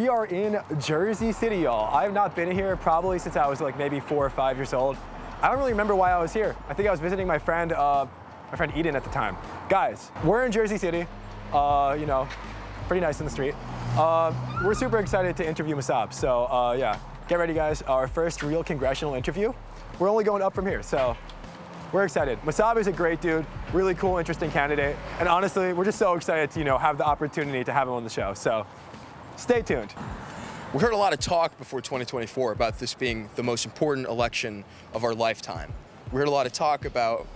We are in Jersey City, y'all. I have not been here probably since I was like maybe 4 or 5 years old. I don't really remember why I was here. I think I was visiting my friend Eden at the time. Guys, we're in Jersey City. You know, pretty nice in the street. We're super excited to interview Mussab. So yeah, get ready, guys. Our first real congressional interview. We're only going up from here, so we're excited. Mussab is a great dude, really cool, interesting candidate, and honestly, we're just so excited to have the opportunity to have him on the show. So stay tuned. We heard a lot of talk before 2024 about this being the most important election of our lifetime. We heard a lot of talk about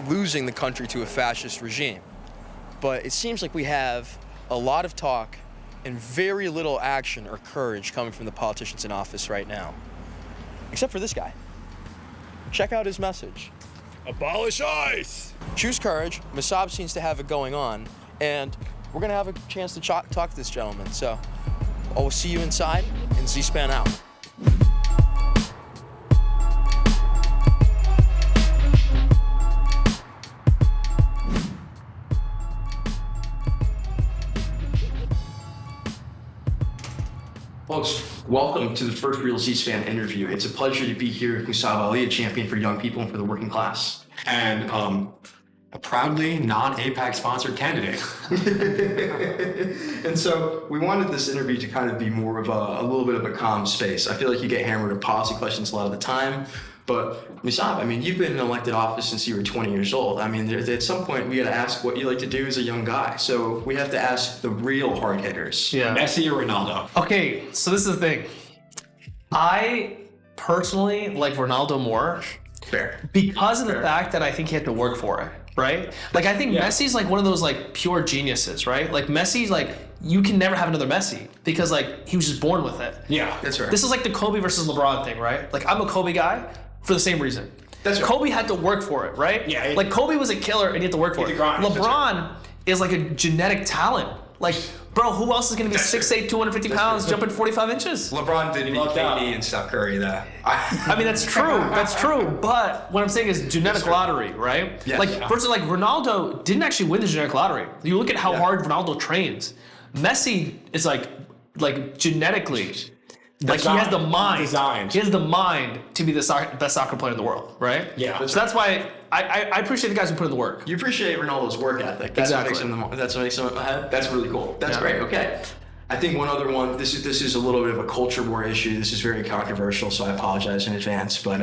losing the country to a fascist regime. But it seems like we have a lot of talk and very little action or courage coming from the politicians in office right now. Except for this guy. Check out his message. Abolish ICE! Choose courage. Mussab seems to have it going on, and we're gonna have a chance to talk to this gentleman. So I'll see you inside, and Z-Span out. Folks, welcome to the first real Z-Span interview. It's a pleasure to be here with Mussab Ali, a champion for young people and for the working class. And a proudly non-APAC sponsored candidate. And so we wanted this interview to kind of be more of a little bit of a calm space. I feel like you get hammered with policy questions a lot of the time. But Mussab, I mean, you've been in elected office since you were 20 years old. I mean, at some point we got to ask what you like to do as a young guy. So we have to ask the real hard hitters. Yeah. Messi or Ronaldo? Okay, so this is the thing. I personally like Ronaldo more. Fair. Because of the fact that I think he had to work for it, right? Like, I think Messi's like one of those like pure geniuses, right? Like Messi's like, you can never have another Messi because like he was just born with it. Yeah, that's right. This is like the Kobe versus LeBron thing, right? Like I'm a Kobe guy for the same reason. That's right. Kobe had to work for it, right? Yeah. Like Kobe was a killer and he had to work for it. grind, LeBron is like a genetic talent. Like, bro, who else is going to be 6'8", 250 pounds, jumping 45 inches? LeBron didn't need KD and Steph Curry that. I mean, that's true. That's true. But what I'm saying is genetic lottery, right? Yes. Like, versus like Ronaldo didn't actually win the genetic lottery. You look at how hard Ronaldo trains. Messi is like genetically, like he has the mind. Designed. He has the mind to be the best soccer player in the world, right? Yeah. So that's why I appreciate the guys who put in the work. You appreciate Ronaldo's work ethic. That's Exactly. what makes him ahead. That's really cool. That's Yeah. great. Okay. I think one other one. This is a little bit of a culture war issue. This is very controversial, so I apologize in advance. But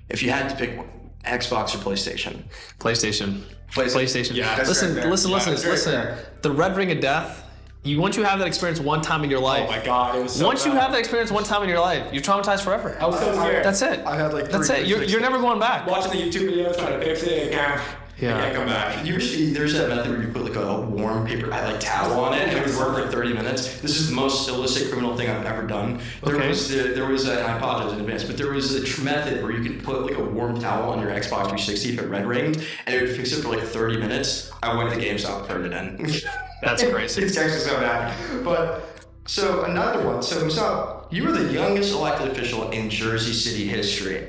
if you had to pick one, Xbox or PlayStation? PlayStation. PlayStation. Yeah. That's Listen. very fair. The Red Ring of Death. Once you have that experience one time in your life. Oh my God, it was so Once you bad. have that experience one time in your life, you're traumatized forever. I was so scared. That's it. I had like That's three it. You're never going back. Watching the YouTube videos, trying to fix it, I can't come back. There's that method where you put like a warm paper towel on it and it would work for 30 minutes. This is the most illicit criminal thing I've ever done. There was and I apologize in advance, but there was a method where you could put like a warm towel on your Xbox 360 if it red ringed and it would fix it for like 30 minutes. I went to GameStop and turned it in. That's crazy. It's actually so bad. But so another one. So Mussab, you were the youngest elected official in Jersey City history.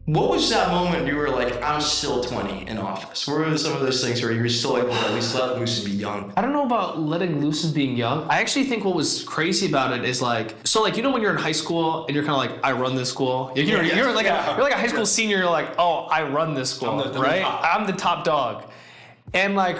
What was that moment you were like, I'm still 20 in office? What were some of those things where you were still able to at least let loose and be young? I don't know about letting loose and being young. I actually think what was crazy about it is like, so like, you know when you're in high school and you're kind of like, I run this school? You're like a high school senior, you're like, oh, I run this school, right? I'm the top dog. And like,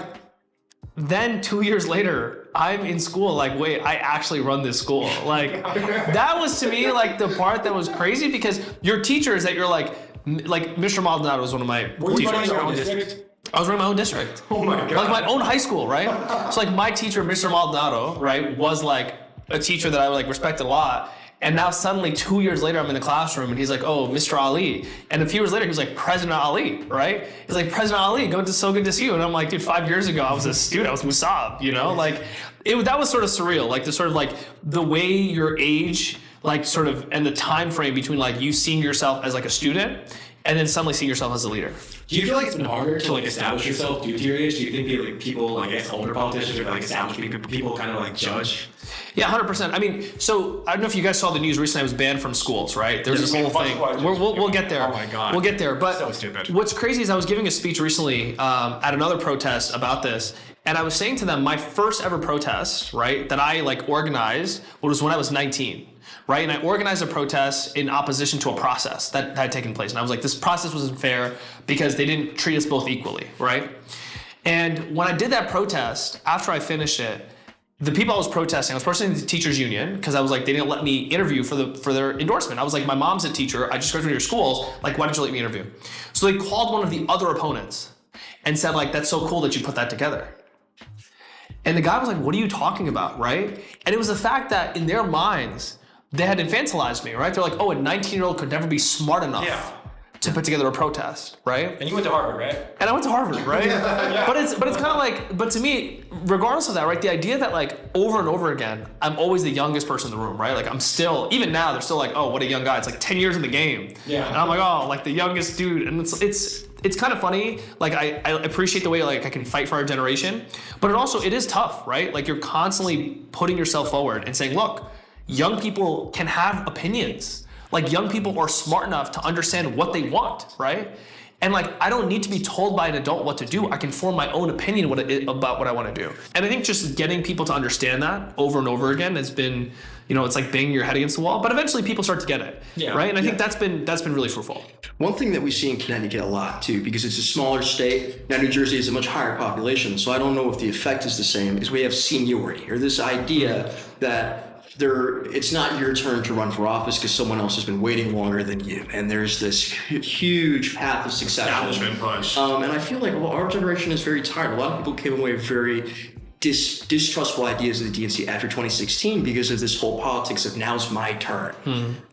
then 2 years later, I'm in school, like, wait, I actually run this school. Like, that was to me like the part that was crazy because your teachers that you're like Mr. Maldonado was one of my Were you teachers. running your own district? I was running my own district. Oh my God. Like my own high school, right? So like my teacher, Mr. Maldonado, right, was like a teacher that I like respected a lot. And now suddenly 2 years later, I'm in the classroom and he's like, oh, Mr. Ali. And a few years later, he was like, President Ali, right? He's like, President Ali, so good to see you. And I'm like, dude, 5 years ago, I was a student, I was Mussab, you know? Like, that was sort of surreal. Like the sort of like the way your age, like sort of, and the time frame between like you seeing yourself as like a student and then suddenly seeing yourself as a leader. Do you feel like it's been harder to like establish yourself due to your age? Do you think that like people, like I guess older politicians or like established people kind of like judge? Yeah, 100%. I mean, so I don't know if you guys saw the news recently. I was banned from schools, right? There's this whole thing. We'll get there. Oh my God. We'll get there. But So stupid. What's crazy is I was giving a speech recently at another protest about this, And I was saying to them, my first ever protest, right, that I like organized was when I was 19, right? And I organized a protest in opposition to a process that had taken place. And I was like, this process wasn't fair because they didn't treat us both equally, right? And when I did that protest, after I finished it, the people I was protesting, I was protesting the teachers union because I was like, they didn't let me interview for their endorsement. I was like, my mom's a teacher. I just graduated your schools. Like, why didn't you let me interview? So they called one of the other opponents and said like, that's so cool that you put that together. And the guy was like, what are you talking about, right? And it was the fact that in their minds, they had infantilized me, right? They're like, oh, a 19-year-old could never be smart enough to put together a protest, right? And you went to Harvard, right? And I went to Harvard, right? But it's kind of like, but to me, regardless of that, right? The idea that like over and over again, I'm always the youngest person in the room, right? Like I'm still, even now, they're still like, oh, what a young guy. It's like 10 years in the game. Yeah. And I'm like, oh, like the youngest dude. And it's kind of funny. Like I appreciate the way like I can fight for our generation, but it is tough, right? Like you're constantly putting yourself forward and saying, look, young people can have opinions. Like young people are smart enough to understand what they want, right? And like, I don't need to be told by an adult what to do. I can form my own opinion about what I want to do. And I think just getting people to understand that over and over again has been, it's like banging your head against the wall, but eventually people start to get it, right? And I think that's been really fruitful. One thing that we see in Connecticut a lot too, because it's a smaller state, now New Jersey is a much higher population, so I don't know if the effect is the same, is we have seniority, or this idea that it's not your turn to run for office because someone else has been waiting longer than you, and there's this huge path of succession. Establishment push. And I feel like our generation is very tired. A lot of people came away with very distrustful ideas of the DNC after 2016 because of this whole politics of now's my turn.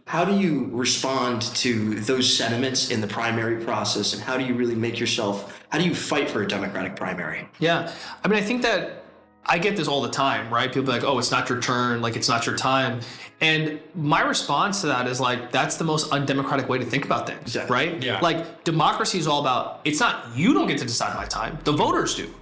How do you respond to those sentiments in the primary process, and how do you really how do you fight for a Democratic primary? Yeah, I mean, I think that I get this all the time, right? People are like, oh, it's not your turn, like it's not your time. And my response to that is like, that's the most undemocratic way to think about things, exactly. Right? Yeah. Like democracy is all about, it's not, you don't get to decide my time, the voters do.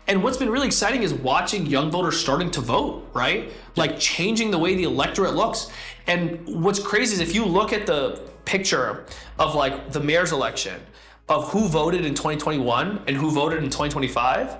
And what's been really exciting is watching young voters starting to vote, right? Like changing the way the electorate looks. And what's crazy is if you look at the picture of like the mayor's election, of who voted in 2021 and who voted in 2025,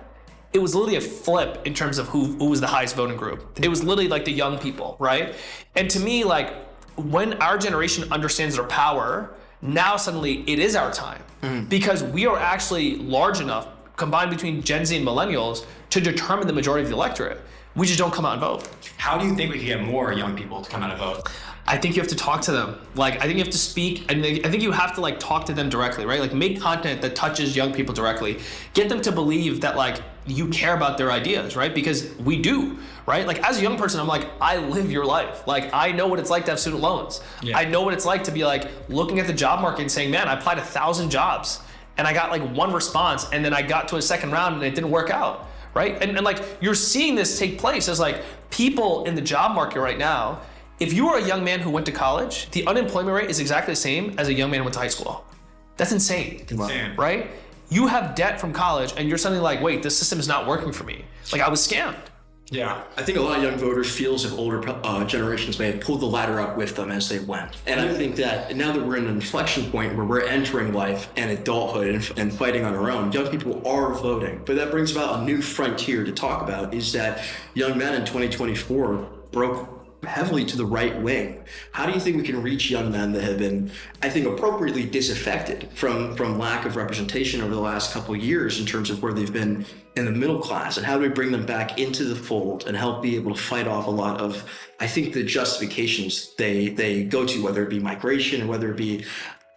it was literally a flip in terms of who was the highest voting group. It was literally like the young people, right? And to me, like when our generation understands their power, now suddenly it is our time because we are actually large enough combined between Gen Z and millennials to determine the majority of the electorate. We just don't come out and vote. How do you think we can get more young people to come out and vote? I think you have to talk to them. Like, I think you have to speak, and I think you have to like talk to them directly, right? Like make content that touches young people directly. Get them to believe that like you care about their ideas, right? Because we do, right? Like as a young person, I'm like, I live your life. Like I know what it's like to have student loans. Yeah. I know what it's like to be like looking at the job market and saying, man, I applied 1,000 jobs and I got like one response, and then I got to a second round and it didn't work out, right? And like you're seeing this take place as like people in the job market right now. If you are a young man who went to college, the unemployment rate is exactly the same as a young man who went to high school. That's insane, right? You have debt from college and you're suddenly like, wait, this system is not working for me. Like I was scammed. Yeah, I think a lot of young voters feel as if older generations may have pulled the ladder up with them as they went. And I think that now that we're in an inflection point where we're entering life and adulthood and fighting on our own, young people are voting. But that brings about a new frontier to talk about, is that young men in 2024 broke heavily to the right wing. How do you think we can reach young men that have been, I think, appropriately disaffected from lack of representation over the last couple of years in terms of where they've been in the middle class, and how do we bring them back into the fold and help be able to fight off a lot of, I think, the justifications they go to, whether it be migration or whether it be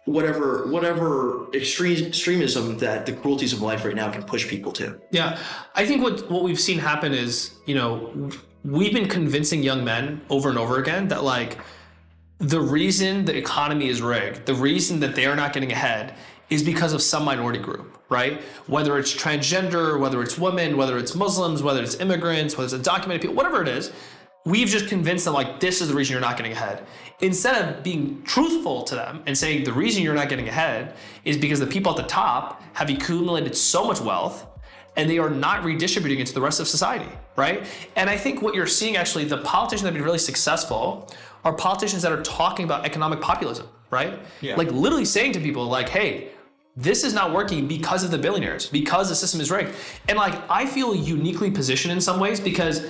whatever extremism that the cruelties of life right now can push people to. Yeah, I think what we've seen happen is, we've been convincing young men over and over again that like the reason the economy is rigged, the reason that they are not getting ahead is because of some minority group, right? Whether it's transgender, whether it's women, whether it's Muslims, whether it's immigrants, whether it's undocumented people, whatever it is, we've just convinced them like this is the reason you're not getting ahead. Instead of being truthful to them and saying the reason you're not getting ahead is because the people at the top have accumulated so much wealth and they are not redistributing it to the rest of society, right? And I think what you're seeing actually, the politicians that have been really successful are politicians that are talking about economic populism, right? Yeah. Like literally saying to people like, hey, this is not working because of the billionaires, because the system is rigged. And like, I feel uniquely positioned in some ways because,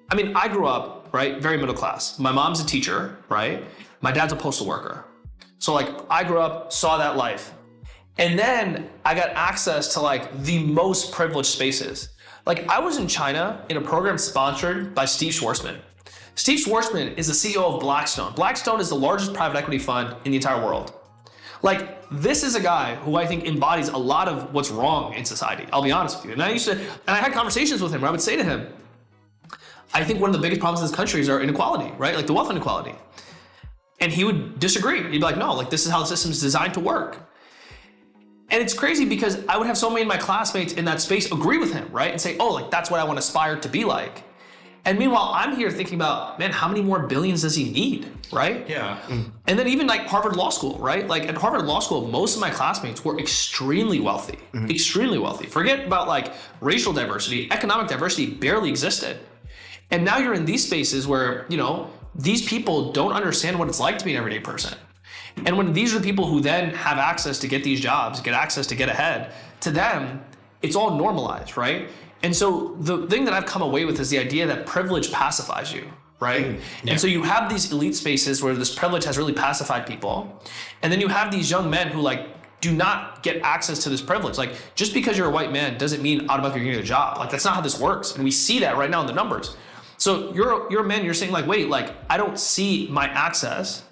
I mean, I grew up, right, very middle class. My mom's a teacher, right? My dad's a postal worker. So like, I grew up, saw that life. And then I got access to like the most privileged spaces. Like I was in China in a program sponsored by Steve Schwarzman. Steve Schwarzman is the CEO of Blackstone. Blackstone is the largest private equity fund in the entire world. Like, this is a guy who I think embodies a lot of what's wrong in society. I'll be honest with you. And I had conversations with him where I would say to him, I think one of the biggest problems in this country is our inequality, right? Like the wealth inequality. And he would disagree. He'd be like, no, like this is how the system is designed to work. And it's crazy because I would have so many of my classmates in that space agree with him, right? And say, oh, like that's what I want to aspire to be like. And meanwhile, I'm here thinking about, man, how many more billions does he need, right? Yeah. And then even like Harvard Law School, right? Like at Harvard Law School, most of my classmates were extremely wealthy, extremely wealthy. Forget about like racial diversity, economic diversity barely existed. And now you're in these spaces where, you know, these people don't understand what it's like to be an everyday person. And when these are the people who then have access to get these jobs, get access to get ahead, to them, it's all normalized, right? And so the thing that I've come away with is the idea that privilege pacifies you, right? And so you have these elite spaces where this privilege has really pacified people. And then you have these young men who like do not get access to this privilege. Like just because you're a white man doesn't mean automatically you're gonna get a job. Like that's not how this works. And we see that right now in the numbers. So you're a man, you're saying like, wait, like I don't see my access.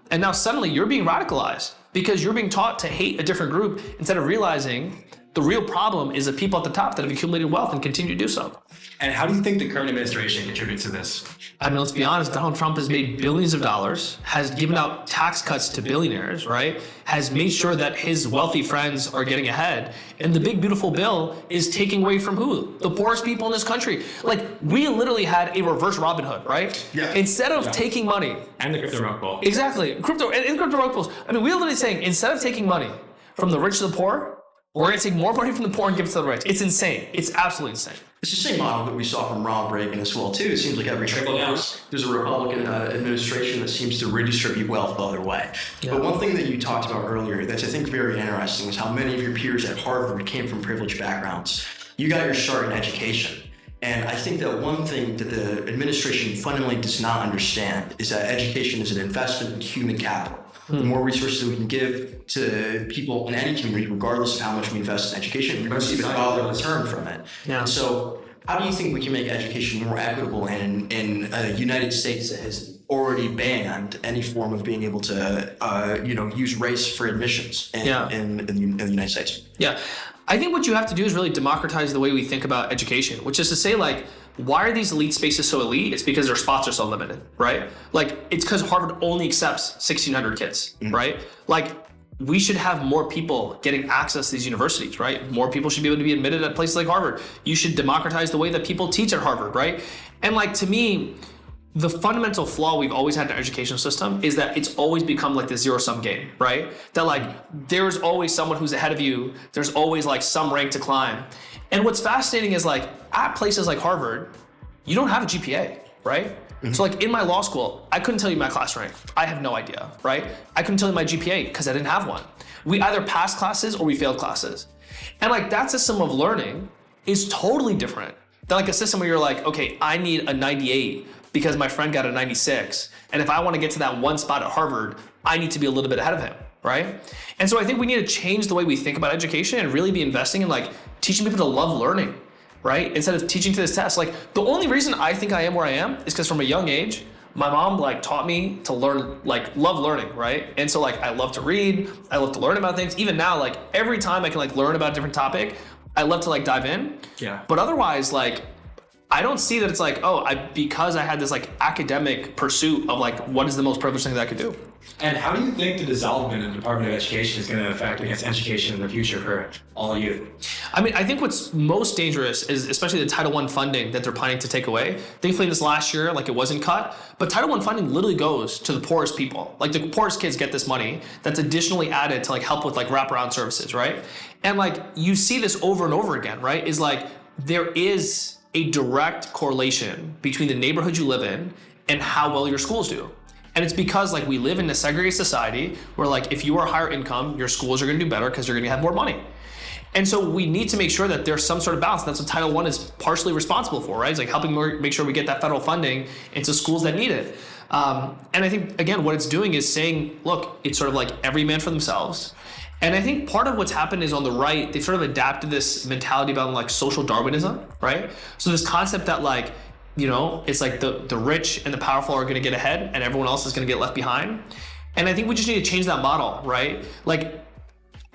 And now suddenly you're being radicalized because you're being taught to hate a different group instead of realizing the real problem is the people at the top that have accumulated wealth and continue to do so. And how do you think the current administration contributes to this? I mean, let's be honest, Donald Trump has made billions of dollars, has given out tax cuts to billionaires, right? Has made sure that his wealthy friends are getting ahead. And the big beautiful bill is taking away from who? The poorest people in this country. Like, we literally had a reverse Robin Hood, right? Yeah. Instead of taking money. And the crypto rug pull. Exactly. Crypto and crypto rug pulls. I mean, we're literally saying, instead of taking money from the rich to the poor, we're going to take more money from the poor and give it to the rich. It's insane. It's absolutely insane. It's the same model that we saw from Ronald Reagan as well, too. It seems like every Trickle down. there's a Republican administration that seems to redistribute wealth the other way. Yeah. But one thing that you talked about earlier that's, I think, very interesting is how many of your peers at Harvard came from privileged backgrounds. You got your start in education. And I think that one thing that the administration fundamentally does not understand is that education is an investment in human capital. The more resources we can give to people in any community, regardless of how much we invest in education, we're going to see a dollar return from it. Yeah. And so how do you think we can make education more equitable in a United States that has already banned any form of being able to, use race for admissions in the United States? Yeah. I think what you have to do is really democratize the way we think about education, which is to say, like, why are these elite spaces so elite? It's because their spots are so limited, right? Like, it's because Harvard only accepts 1,600 kids, right? Like, we should have more people getting access to these universities, right? More people should be able to be admitted at places like Harvard. You should democratize the way that people teach at Harvard, right? And like, to me, the fundamental flaw we've always had in our education system is that it's always become like this zero-sum game, right? That like, there's always someone who's ahead of you. There's always like some rank to climb. And what's fascinating is like, at places like Harvard, you don't have a GPA, right? So like in my law school, I couldn't tell you my class rank. I have no idea, right? I couldn't tell you my GPA because I didn't have one. We either passed classes or we failed classes. And like that system of learning is totally different than like a system where you're like, okay, I need a 98 because my friend got a 96. And if I want to get to that one spot at Harvard, I need to be a little bit ahead of him, right? And so I think we need to change the way we think about education and really be investing in like teaching people to love learning, right? Instead of teaching to this test. Like the only reason I think I am where I am is because from a young age, my mom like taught me to learn, like love learning, right? And so like I love to read, I love to learn about things. Even now, like every time I can like learn about a different topic, I love to like dive in. Yeah. But otherwise, like I don't see that it's like, oh, because I had this like academic pursuit of like what is the most privileged thing that I could do. And how do you think the dissolvement of the Department of Education is going to affect against education in the future for all youth? I mean, I think what's most dangerous is especially the Title I funding that they're planning to take away. Thankfully, this last year, like it wasn't cut, but Title I funding literally goes to the poorest people. Like the poorest kids get this money that's additionally added to like help with like wraparound services, right? And like you see this over and over again, right? Is like there is a direct correlation between the neighborhood you live in and how well your schools do. And it's because like we live in a segregated society where like if you are higher income, your schools are going to do better because you're going to have more money. And so we need to make sure that there's some sort of balance. That's what Title I is partially responsible for, right? It's like helping make sure we get that federal funding into schools that need it. And I think, again, what it's doing is saying, look, it's sort of like every man for themselves. And I think part of what's happened is on the right, they've sort of adapted this mentality about like social Darwinism, right? So this concept that like, you know, it's like the rich and the powerful are going to get ahead and everyone else is going to get left behind. And I think we just need to change that model, right? Like,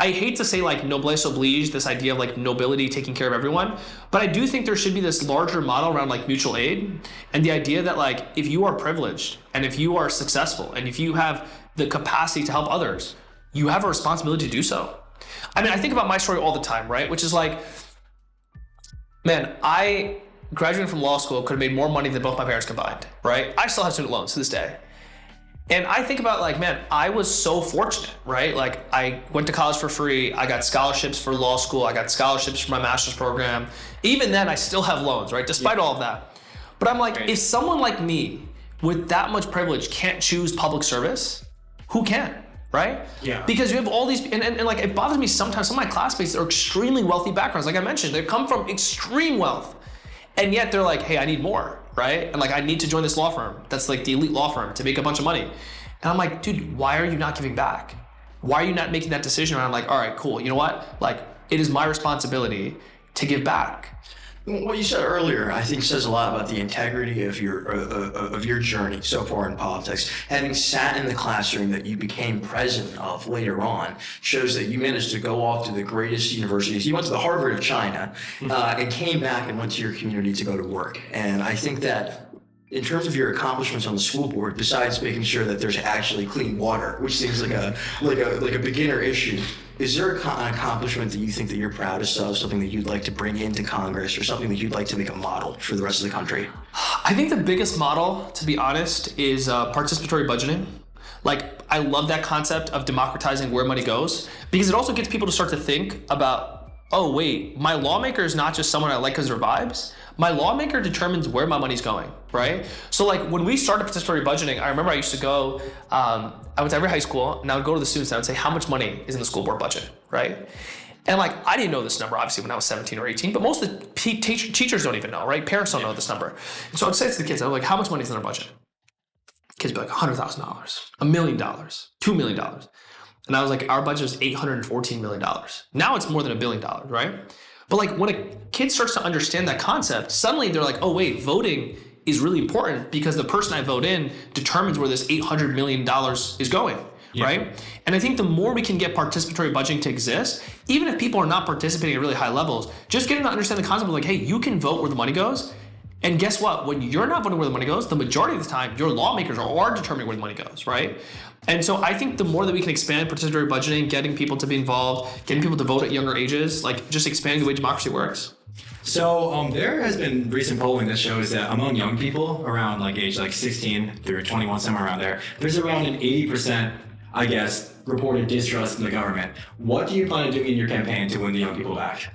I hate to say like noblesse oblige, this idea of like nobility taking care of everyone, but I do think there should be this larger model around like mutual aid and the idea that like if you are privileged and if you are successful and if you have the capacity to help others, you have a responsibility to do so. I mean, I think about my story all the time, right? Which is like, man, I graduated from law school, could have made more money than both my parents combined, right? I still have student loans to this day. And I think about like, man, I was so fortunate, right? Like I went to college for free. I got scholarships for law school. I got scholarships for my master's program. Even then I still have loans, right? Despite all of that. But I'm like, if someone like me with that much privilege can't choose public service, who can, right? Yeah. Because you have all these, and like it bothers me sometimes, some of my classmates are extremely wealthy backgrounds. Like I mentioned, they come from extreme wealth. And yet they're like, hey, I need more, right? And like, I need to join this law firm. That's like the elite law firm to make a bunch of money. And I'm like, dude, why are you not giving back? Why are you not making that decision? And I'm like, all right, cool. You know what? Like, it is my responsibility to give back. What you said earlier, I think, says a lot about the integrity of your journey so far in politics. Having sat in the classroom that you became president of later on shows that you managed to go off to the greatest universities. You went to the Harvard of China and came back and went to your community to go to work. And I think that in terms of your accomplishments on the school board, besides making sure that there's actually clean water, which seems like a beginner issue, is there an accomplishment that you think that you're proudest of, something that you'd like to bring into Congress, or something that you'd like to make a model for the rest of the country? I think the biggest model, to be honest, is participatory budgeting. Like, I love that concept of democratizing where money goes, because it also gets people to start to think about, oh wait, my lawmaker is not just someone I like because they're vibes. My lawmaker determines where my money's going, right? So like when we started participatory budgeting, I remember I used to go, I went to every high school and I would go to the students and I would say, how much money is in the school board budget, right? And like, I didn't know this number, obviously, when I was 17 or 18, but most of the teachers don't even know, right? Parents don't know this number. And so I would say to the kids, I was like, how much money is in their budget? Kids would be like, $100,000, $1 million, $2 million. And I was like, our budget is $814 million. Now it's more than $1 billion, right? But like when a kid starts to understand that concept, suddenly they're like, oh wait, voting is really important because the person I vote in determines where this $800 million is going, right? And I think the more we can get participatory budgeting to exist, even if people are not participating at really high levels, just getting to understand the concept of like, hey, you can vote where the money goes. And guess what? When you're not voting where the money goes, the majority of the time, your lawmakers are determining where the money goes, right? And so I think the more that we can expand participatory budgeting, getting people to be involved, getting people to vote at younger ages, like just expanding the way democracy works. So there has been recent polling that shows that among young people around like age like 16 through 21, somewhere around there, there's around an 80%, I guess, reported distrust in the government. What do you plan on doing in your campaign to win the young people back?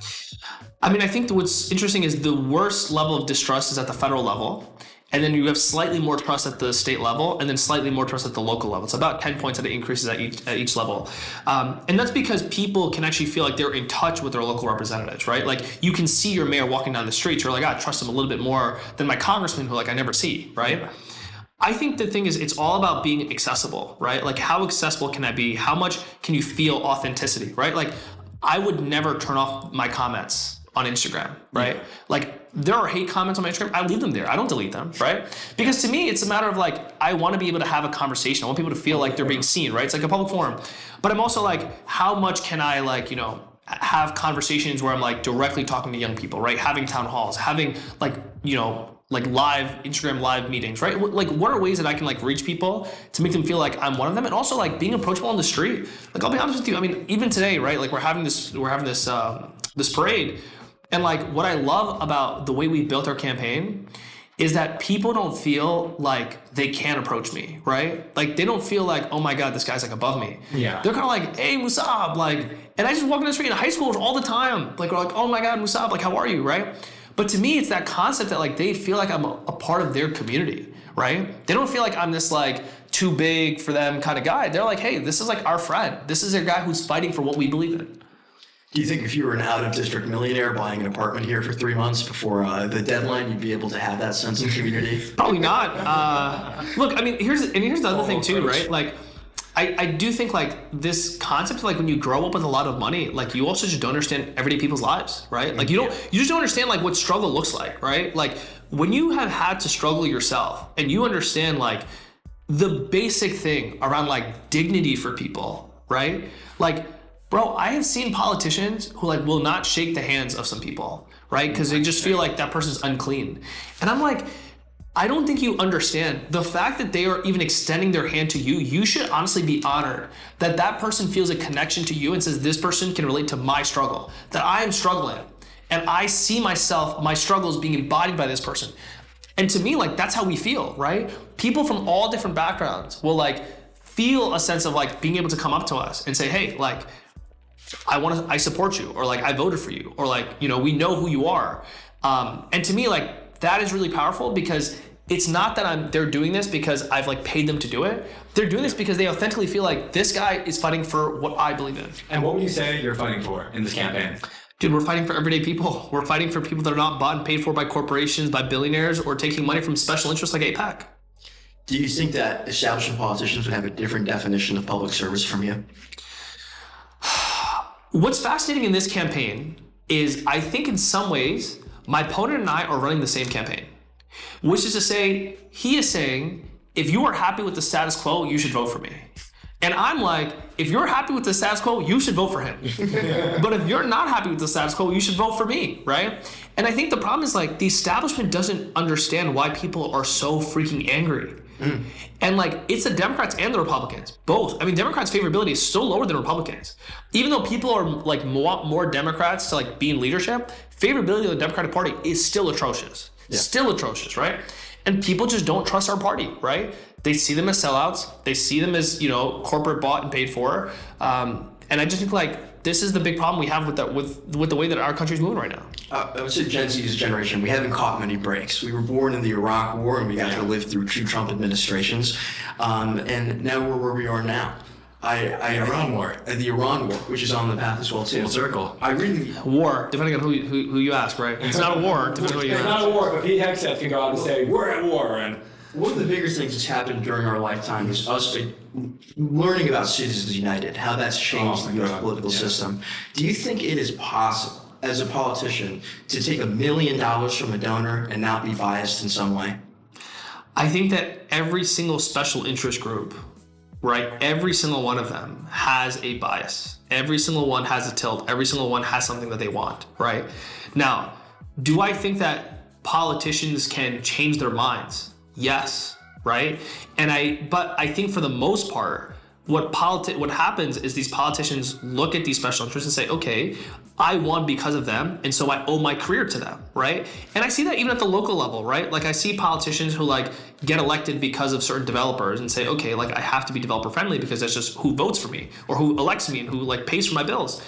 I mean, I think what's interesting is the worst level of distrust is at the federal level. And then you have slightly more trust at the state level, and then slightly more trust at the local level. It's about 10 points that it increases at each level. And that's because people can actually feel like they're in touch with their local representatives, right? Like you can see your mayor walking down the street, you're like, I trust him a little bit more than my congressman who like I never see, right? I think the thing is it's all about being accessible, right? Like how accessible can I be? How much can you feel authenticity, right? Like I would never turn off my comments on Instagram, right? Like there are hate comments on my Instagram, I leave them there. I don't delete them, right? Because to me, it's a matter of like, I want to be able to have a conversation. I want people to feel like they're being seen, right? It's like a public forum. But I'm also like, how much can I like, you know, have conversations where I'm like directly talking to young people, right? Having town halls, having like, you know, like live Instagram live meetings, right? Like what are ways that I can like reach people to make them feel like I'm one of them, and also like being approachable on the street. Like I'll be honest with you, I mean, even today, right? Like we're having this parade. And like what I love about the way we built our campaign is that people don't feel like they can't approach me, right? Like they don't feel like, oh my God, this guy's like above me. Yeah. They're kind of like, hey, Mussab, like, and I just walk in the street in high school all the time. Like we're like, oh my God, Mussab, like how are you, right? But to me, it's that concept that like they feel like I'm a part of their community, right? They don't feel like I'm this like 2 too big for them kind of guy. They're like, hey, this is like our friend. This is a guy who's fighting for what we believe in. Do you think if you were an out-of-district millionaire buying an apartment here for 3 months before the deadline, you'd be able to have that sense of community? Probably not. Look, I mean, here's the other thing too, right? Like, I do think like this concept, like when you grow up with a lot of money, like you also just don't understand everyday people's lives, right? Like you just don't understand like what struggle looks like, right? Like when you have had to struggle yourself and you understand like the basic thing around like dignity for people, right? Like, bro, I have seen politicians who like will not shake the hands of some people, right? Because they just feel like that person's unclean. And I'm like, I don't think you understand the fact that they are even extending their hand to you. You should honestly be honored that that person feels a connection to you and says, this person can relate to my struggle, that I am struggling. And I see myself, my struggles being embodied by this person. And to me, like, that's how we feel, right? People from all different backgrounds will like feel a sense of like being able to come up to us and say, hey, like, I support you, or like I voted for you, or like, you know, we know who you are. And to me, like that is really powerful because it's not that they're doing this because I've like paid them to do it. They're doing this because they authentically feel like this guy is fighting for what I believe in. And what would you say you're fighting for in this campaign? Dude, we're fighting for everyday people. We're fighting for people that are not bought and paid for by corporations, by billionaires, or taking money from special interests like AIPAC. Do you think that establishment politicians would have a different definition of public service from you? What's fascinating in this campaign is I think in some ways, my opponent and I are running the same campaign, which is to say, he is saying, if you are happy with the status quo, you should vote for me. And I'm like, if you're happy with the status quo, you should vote for him. But if you're not happy with the status quo, you should vote for me, right? And I think the problem is like the establishment doesn't understand why people are so freaking angry. And like, it's the Democrats and the Republicans, both. I mean, Democrats' favorability is still lower than Republicans. Even though people are like more Democrats to like be in leadership, favorability of the Democratic Party is still atrocious. Yeah. Still atrocious, right? And people just don't trust our party, right? They see them as sellouts. They see them as, you know, corporate bought and paid for. And I just think like this is the big problem we have with that, with the way that our country's moving right now. I would say Gen Z's generation, we haven't caught many breaks. We were born in the Iraq War and we got to live through 2 Trump administrations. And now we're where we are now. The Iran War. The Iran War, which is on the path as well too. Full circle. I really war, depending on who you ask, right? It's not a war, depending on who you ask. It's not a war, but Pete Hegseth can go out and say, we're at war. And one of the bigger things that's happened during our lifetime is us learning about Citizens United, how that's changed the U.S. political system. Do you think it is possible, as a politician, to take $1 million from a donor and not be biased in some way? I think that every single special interest group, right, every single one of them has a bias. Every single one has a tilt. Every single one has something that they want, right? Now, do I think that politicians can change their minds? Yes, right? But I think for the most part, what happens is these politicians look at these special interests and say, okay, I won because of them, and so I owe my career to them, right? And I see that even at the local level, right? Like I see politicians who like get elected because of certain developers and say, okay, like I have to be developer friendly because that's just who votes for me or who elects me and who like pays for my bills.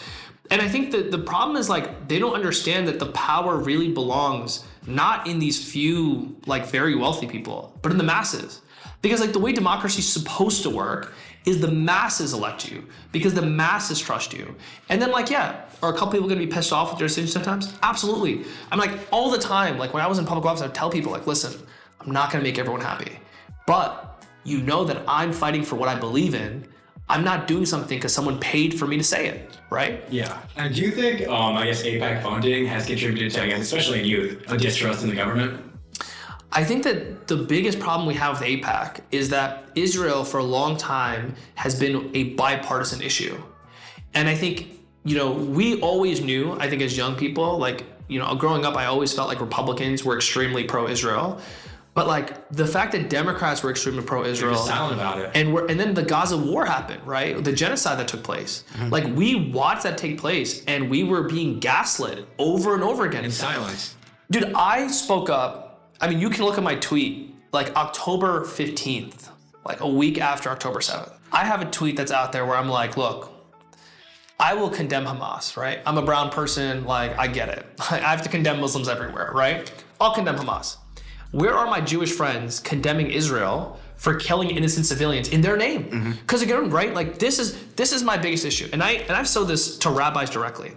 And I think that the problem is like they don't understand that the power really belongs not in these few like very wealthy people, but in the masses. Because like the way democracy is supposed to work is the masses elect you because the masses trust you. And then like, yeah, are a couple people gonna be pissed off with their decisions sometimes? Absolutely. I'm like all the time, like when I was in public office, I would tell people like, listen, I'm not gonna make everyone happy, but you know that I'm fighting for what I believe in. I'm not doing something because someone paid for me to say it, right? Yeah. And do you think, I guess AIPAC funding has contributed to, I guess, especially in youth, a distrust in the government? I think that the biggest problem we have with AIPAC is that Israel for a long time has been a bipartisan issue. And I think, you know, we always knew, I think as young people, like, you know, growing up, I always felt like Republicans were extremely pro-Israel. But like the fact that Democrats were extremely pro-Israel, they're silent about it, and then the Gaza war happened, right? The genocide that took place. Mm-hmm. Like we watched that take place, and we were being gaslit over and over again in silence. Dude, I spoke up. I mean, you can look at my tweet, like October 15th, like a week after October 7th. I have a tweet that's out there where I'm like, look, I will condemn Hamas, right? I'm a brown person, like I get it. I have to condemn Muslims everywhere, right? I'll condemn Hamas. Where are my Jewish friends condemning Israel for killing innocent civilians in their name. Because again, right, like this is my biggest issue. And I've said this to rabbis directly.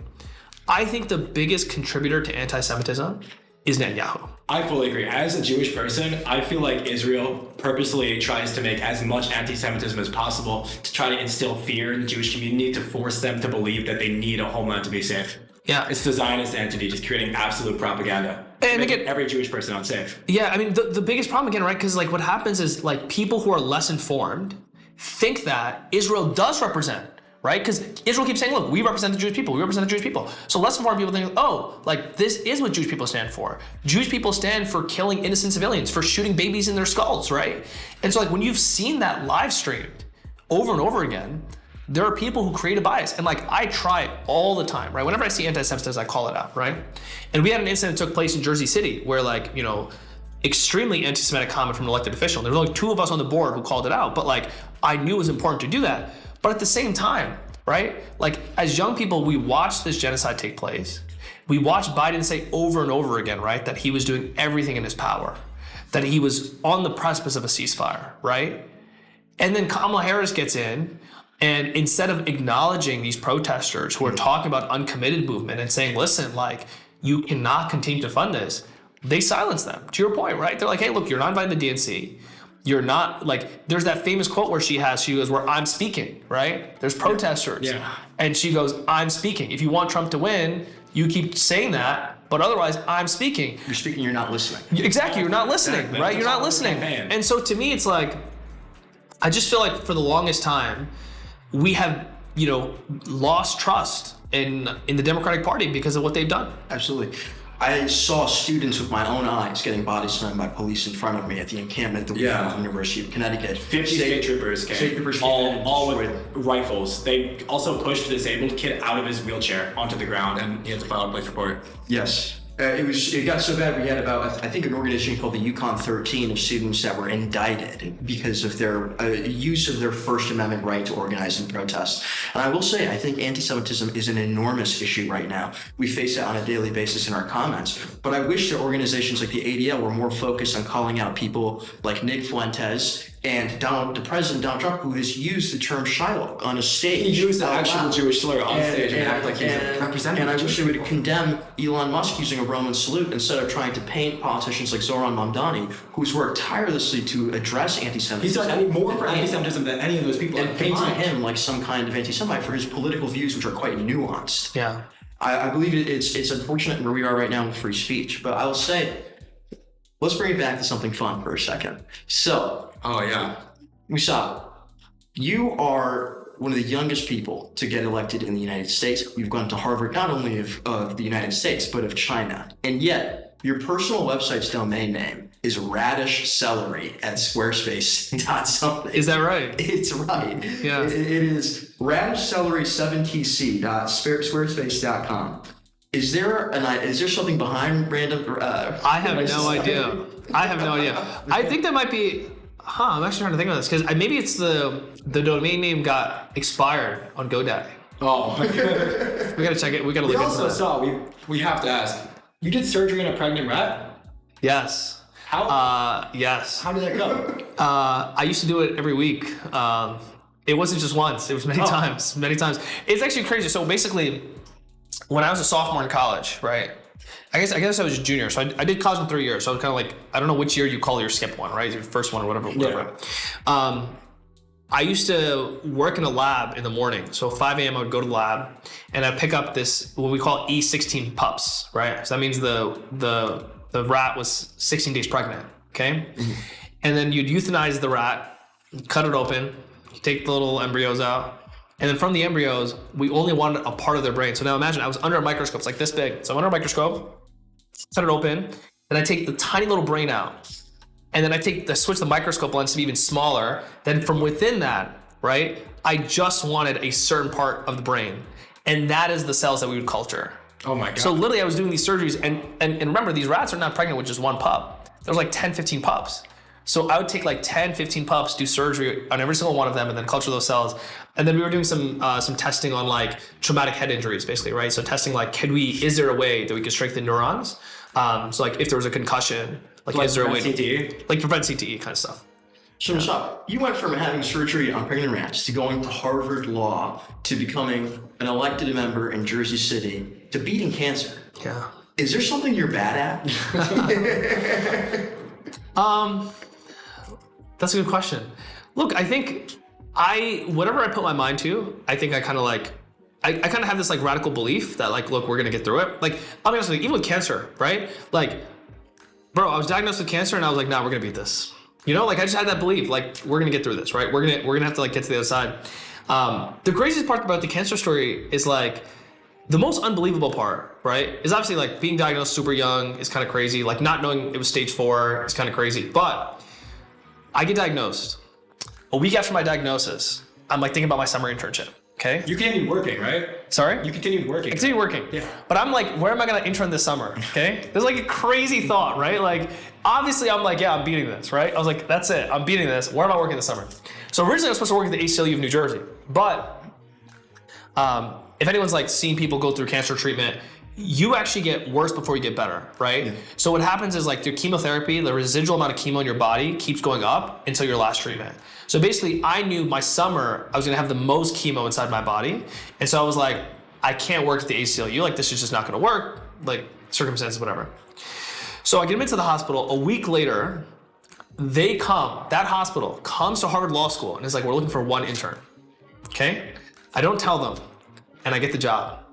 I think the biggest contributor to anti-Semitism is Netanyahu. I fully agree. As a Jewish person, I feel like Israel purposely tries to make as much anti-Semitism as possible to try to instill fear in the Jewish community, to force them to believe that they need a homeland to be safe. Yeah. It's the Zionist entity just creating absolute propaganda. And making again, every Jewish person unsafe. Yeah, I mean, the biggest problem again, right? Because like what happens is like people who are less informed think that Israel does represent, right? Because Israel keeps saying, look, we represent the Jewish people. We represent the Jewish people. So less informed people think, oh, like this is what Jewish people stand for. Jewish people stand for killing innocent civilians, for shooting babies in their skulls, right? And so like when you've seen that live streamed over and over again, there are people who create a bias. And like I try all the time, right? Whenever I see anti-Semitism, I call it out, right? And we had an incident that took place in Jersey City where like, you know, extremely anti-Semitic comment from an elected official. There were only 2 of us on the board who called it out, but like I knew it was important to do that. But at the same time, right? Like as young people, we watched this genocide take place. We watched Biden say over and over again, right? That he was doing everything in his power, that he was on the precipice of a ceasefire, right? And then Kamala Harris gets in, and instead of acknowledging these protesters who are talking about uncommitted movement and saying, listen, like, you cannot continue to fund this, they silence them. To your point, right? They're like, hey, look, you're not invited to the DNC. You're not, like, there's that famous quote where she goes, where I'm speaking, right? There's protesters. Yeah. And she goes, I'm speaking. If you want Trump to win, you keep saying that, but otherwise, I'm speaking. You're speaking, you're not listening. Exactly, you're not listening, Exactly. right? You're not listening. And so to me, it's like, I just feel like for the longest time, we have, you know, lost trust in the Democratic Party because of what they've done. Absolutely. I saw students with my own eyes getting body slammed by police in front of me at the encampment that we had at the University of Connecticut. 50 state troopers came, all with rifles. They also pushed a disabled kid out of his wheelchair onto the ground, and he had to file a police report. Yes. It got so bad we had about, I think, an organization called the Yukon 13 of students that were indicted because of their use of their First Amendment right to organize and protest. And I will say, I think anti-Semitism is an enormous issue right now. We face it on a daily basis in our comments. But I wish that organizations like the ADL were more focused on calling out people like Nick Fuentes and the President Donald Trump, who has used the term Shiloh on a stage. He used the actual Jewish slur on stage and act like he's a representative. And I wish they would condemn Elon Musk using a Roman salute instead of trying to paint politicians like Zohran Mamdani, who's worked tirelessly to address anti-Semitism. He's done more for anti-Semitism than any of those people. And painting him like some kind of anti-Semite for his political views, which are quite nuanced. Yeah. I believe it's unfortunate where we are right now with free speech, but I will say, let's bring it back to something fun for a second. So, Oh, yeah. Mussab, you are one of the youngest people to get elected in the United States. You've gone to Harvard, not only of the United States, but of China. And yet, your personal website's domain name is radishcelery at squarespace.something. Is that right? It's right. Yeah. It is radishcelery7tc.squarespace.com. Is there something behind random? I have no idea. I have no idea. I think that might be. I'm actually trying to think about this because maybe it's the domain name got expired on GoDaddy. Oh. We gotta check it. We gotta look We into also that. saw, we have to ask, you did surgery on a pregnant rat? Yes. How? Yes. How did that go? I used to do it every week. It wasn't just once. It was many times. Many times. It's actually crazy. So basically, when I was a sophomore in college, right? I guess I was a junior. So I did college in 3 years. So I was kind of like, I don't know which year you call your skip one, right? Your first one or whatever. Yeah. I used to work in a lab in the morning. So 5 a.m. I would go to the lab and I'd pick up this, what we call E16 pups, right? So that means the rat was 16 days pregnant, okay? Mm-hmm. And then you'd euthanize the rat, cut it open, you take the little embryos out, and then from the embryos, we only wanted a part of their brain. So now imagine I was under a microscope, it's like this big. So I'm under a microscope, cut it open, then I take the tiny little brain out. And then I switch the microscope lens to be even smaller. Then from within that, right, I just wanted a certain part of the brain. And that is the cells that we would culture. Oh my God. So literally I was doing these surgeries and remember, these rats are not pregnant with just one pup. There's like 10, 15 pups. So I would take like 10, 15 pups, do surgery on every single one of them and then culture those cells. And then we were doing some testing on like traumatic head injuries basically, right? So testing like, is there a way that we could strengthen neurons? So like if there was a concussion, like is there a way CTE? like prevent CTE kind of stuff. So Mussab, you went from having surgery on pregnant rats to going to Harvard Law to becoming an elected member in Jersey City to beating cancer. Yeah. Is there something you're bad at? That's a good question. Look, I think whatever I put my mind to, I think I kind of like, I kind of have this like radical belief that like, look, we're gonna get through it. Like, I'll be honest with you, even with cancer, right? Like, bro, I was diagnosed with cancer and I was like, nah, we're gonna beat this. You know, like I just had that belief, like we're gonna get through this, right? We're gonna have to like get to the other side. The craziest part about the cancer story is like, the most unbelievable part, right, is obviously like being diagnosed super young is kind of crazy. Like not knowing it was stage 4 is kind of crazy. But I get diagnosed. A week after my diagnosis, I'm like thinking about my summer internship. Okay. You continued working, right? Sorry? You continued working. I continued working. Yeah. But I'm like, where am I gonna intern this summer? Okay. There's like a crazy thought, right? Like, obviously I'm like, yeah, I'm beating this, right? I was like, that's it. I'm beating this. Where am I working this summer? So originally I was supposed to work at the ACLU of New Jersey, but if anyone's like seen people go through cancer treatment, you actually get worse before you get better, right? Yeah. So what happens is like through chemotherapy, the residual amount of chemo in your body keeps going up until your last treatment. So basically I knew my summer, I was gonna have the most chemo inside my body. And so I was like, I can't work at the ACLU, like this is just not gonna work, like circumstances, whatever. So I get into the hospital. A week later, that hospital comes to Harvard Law School and is like, we're looking for one intern, okay? I don't tell them, and I get the job.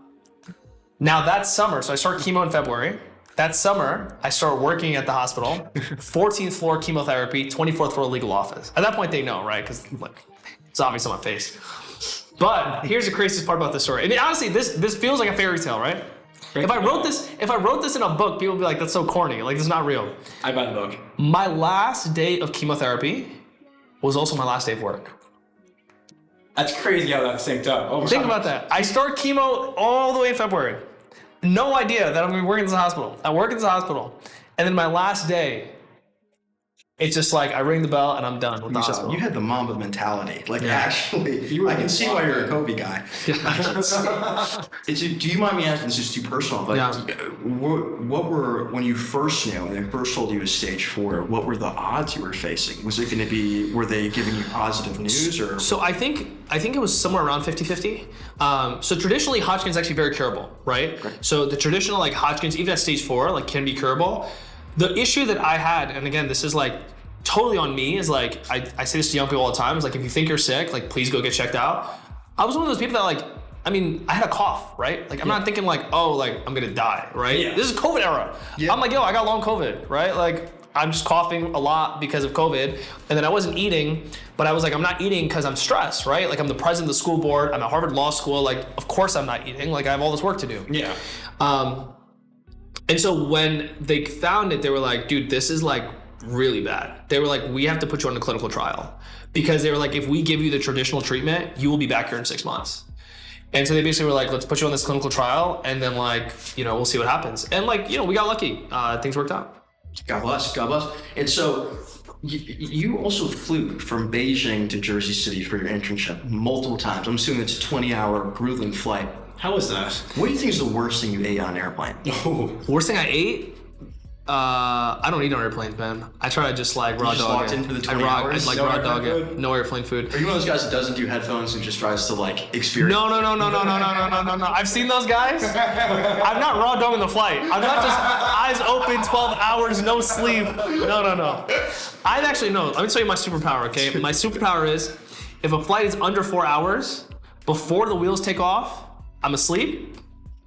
Now that summer, so I start chemo in February. That summer, I start working at the hospital, 14th floor chemotherapy, 24th floor legal office. At that point, they know, right? Because like, it's obvious on my face. But here's the craziest part about this story. And honestly, this feels like a fairy tale, right? If I wrote this in a book, people would be like, that's so corny. Like, this is not real. I buy the book. My last day of chemotherapy was also my last day of work. That's crazy how that synced up. Think about that. I start chemo all the way in February. No idea that I'm gonna be working in this hospital. I work in this hospital. And then my last day, it's just like I ring the bell and I'm done with the hospital. You had the Mamba mentality. Like Yeah. actually, I can see why you're a Kobe guy. Do you mind me asking, this is too personal, but Yeah. what were, when you first knew and they first told you it was stage 4, what were the odds you were facing? Was it gonna be, were they giving you positive news or? So I think it was somewhere around 50-50. So traditionally Hodgkin's is actually very curable, right? So the traditional like Hodgkin's, even at stage 4, like can be curable. The issue that I had, and again, this is like totally on me, is like, I say this to young people all the time, is like, if you think you're sick, like please go get checked out. I was one of those people that like, I mean, I had a cough, right? Like I'm not thinking like, oh, like I'm gonna die, right? Yeah. This is COVID era. Yeah. I'm like, yo, I got long COVID, right? Like I'm just coughing a lot because of COVID. And then I wasn't eating, but I was like, I'm not eating because I'm stressed, right? Like I'm the president of the school board, I'm at Harvard Law School, like of course I'm not eating, like I have all this work to do. Yeah. And so when they found it, they were like, dude, this is like really bad. They were like, we have to put you on a clinical trial. Because they were like, if we give you the traditional treatment, you will be back here in 6 months. And so they basically were like, let's put you on this clinical trial and then like, we'll see what happens. And like, we got lucky. Things worked out. God bless, God bless. And so you also flew from Beijing to Jersey City for your internship multiple times. I'm assuming it's a 20-hour grueling flight. How was that? What do you think is the worst thing you ate on an airplane? Worst thing I ate? I don't eat on airplanes, man. I try to just like raw just dog locked it. into the 20 hours? I like No raw airplane dog it. food? No airplane food. Are you one of those guys that doesn't do headphones and just tries to like experience? No. I've seen those guys. I'm not raw dogging the flight. I'm not just eyes open, 12 hours, no sleep. No. I actually know. Let me tell you my superpower, okay? My superpower is if a flight is under 4 hours, before the wheels take off, I'm asleep,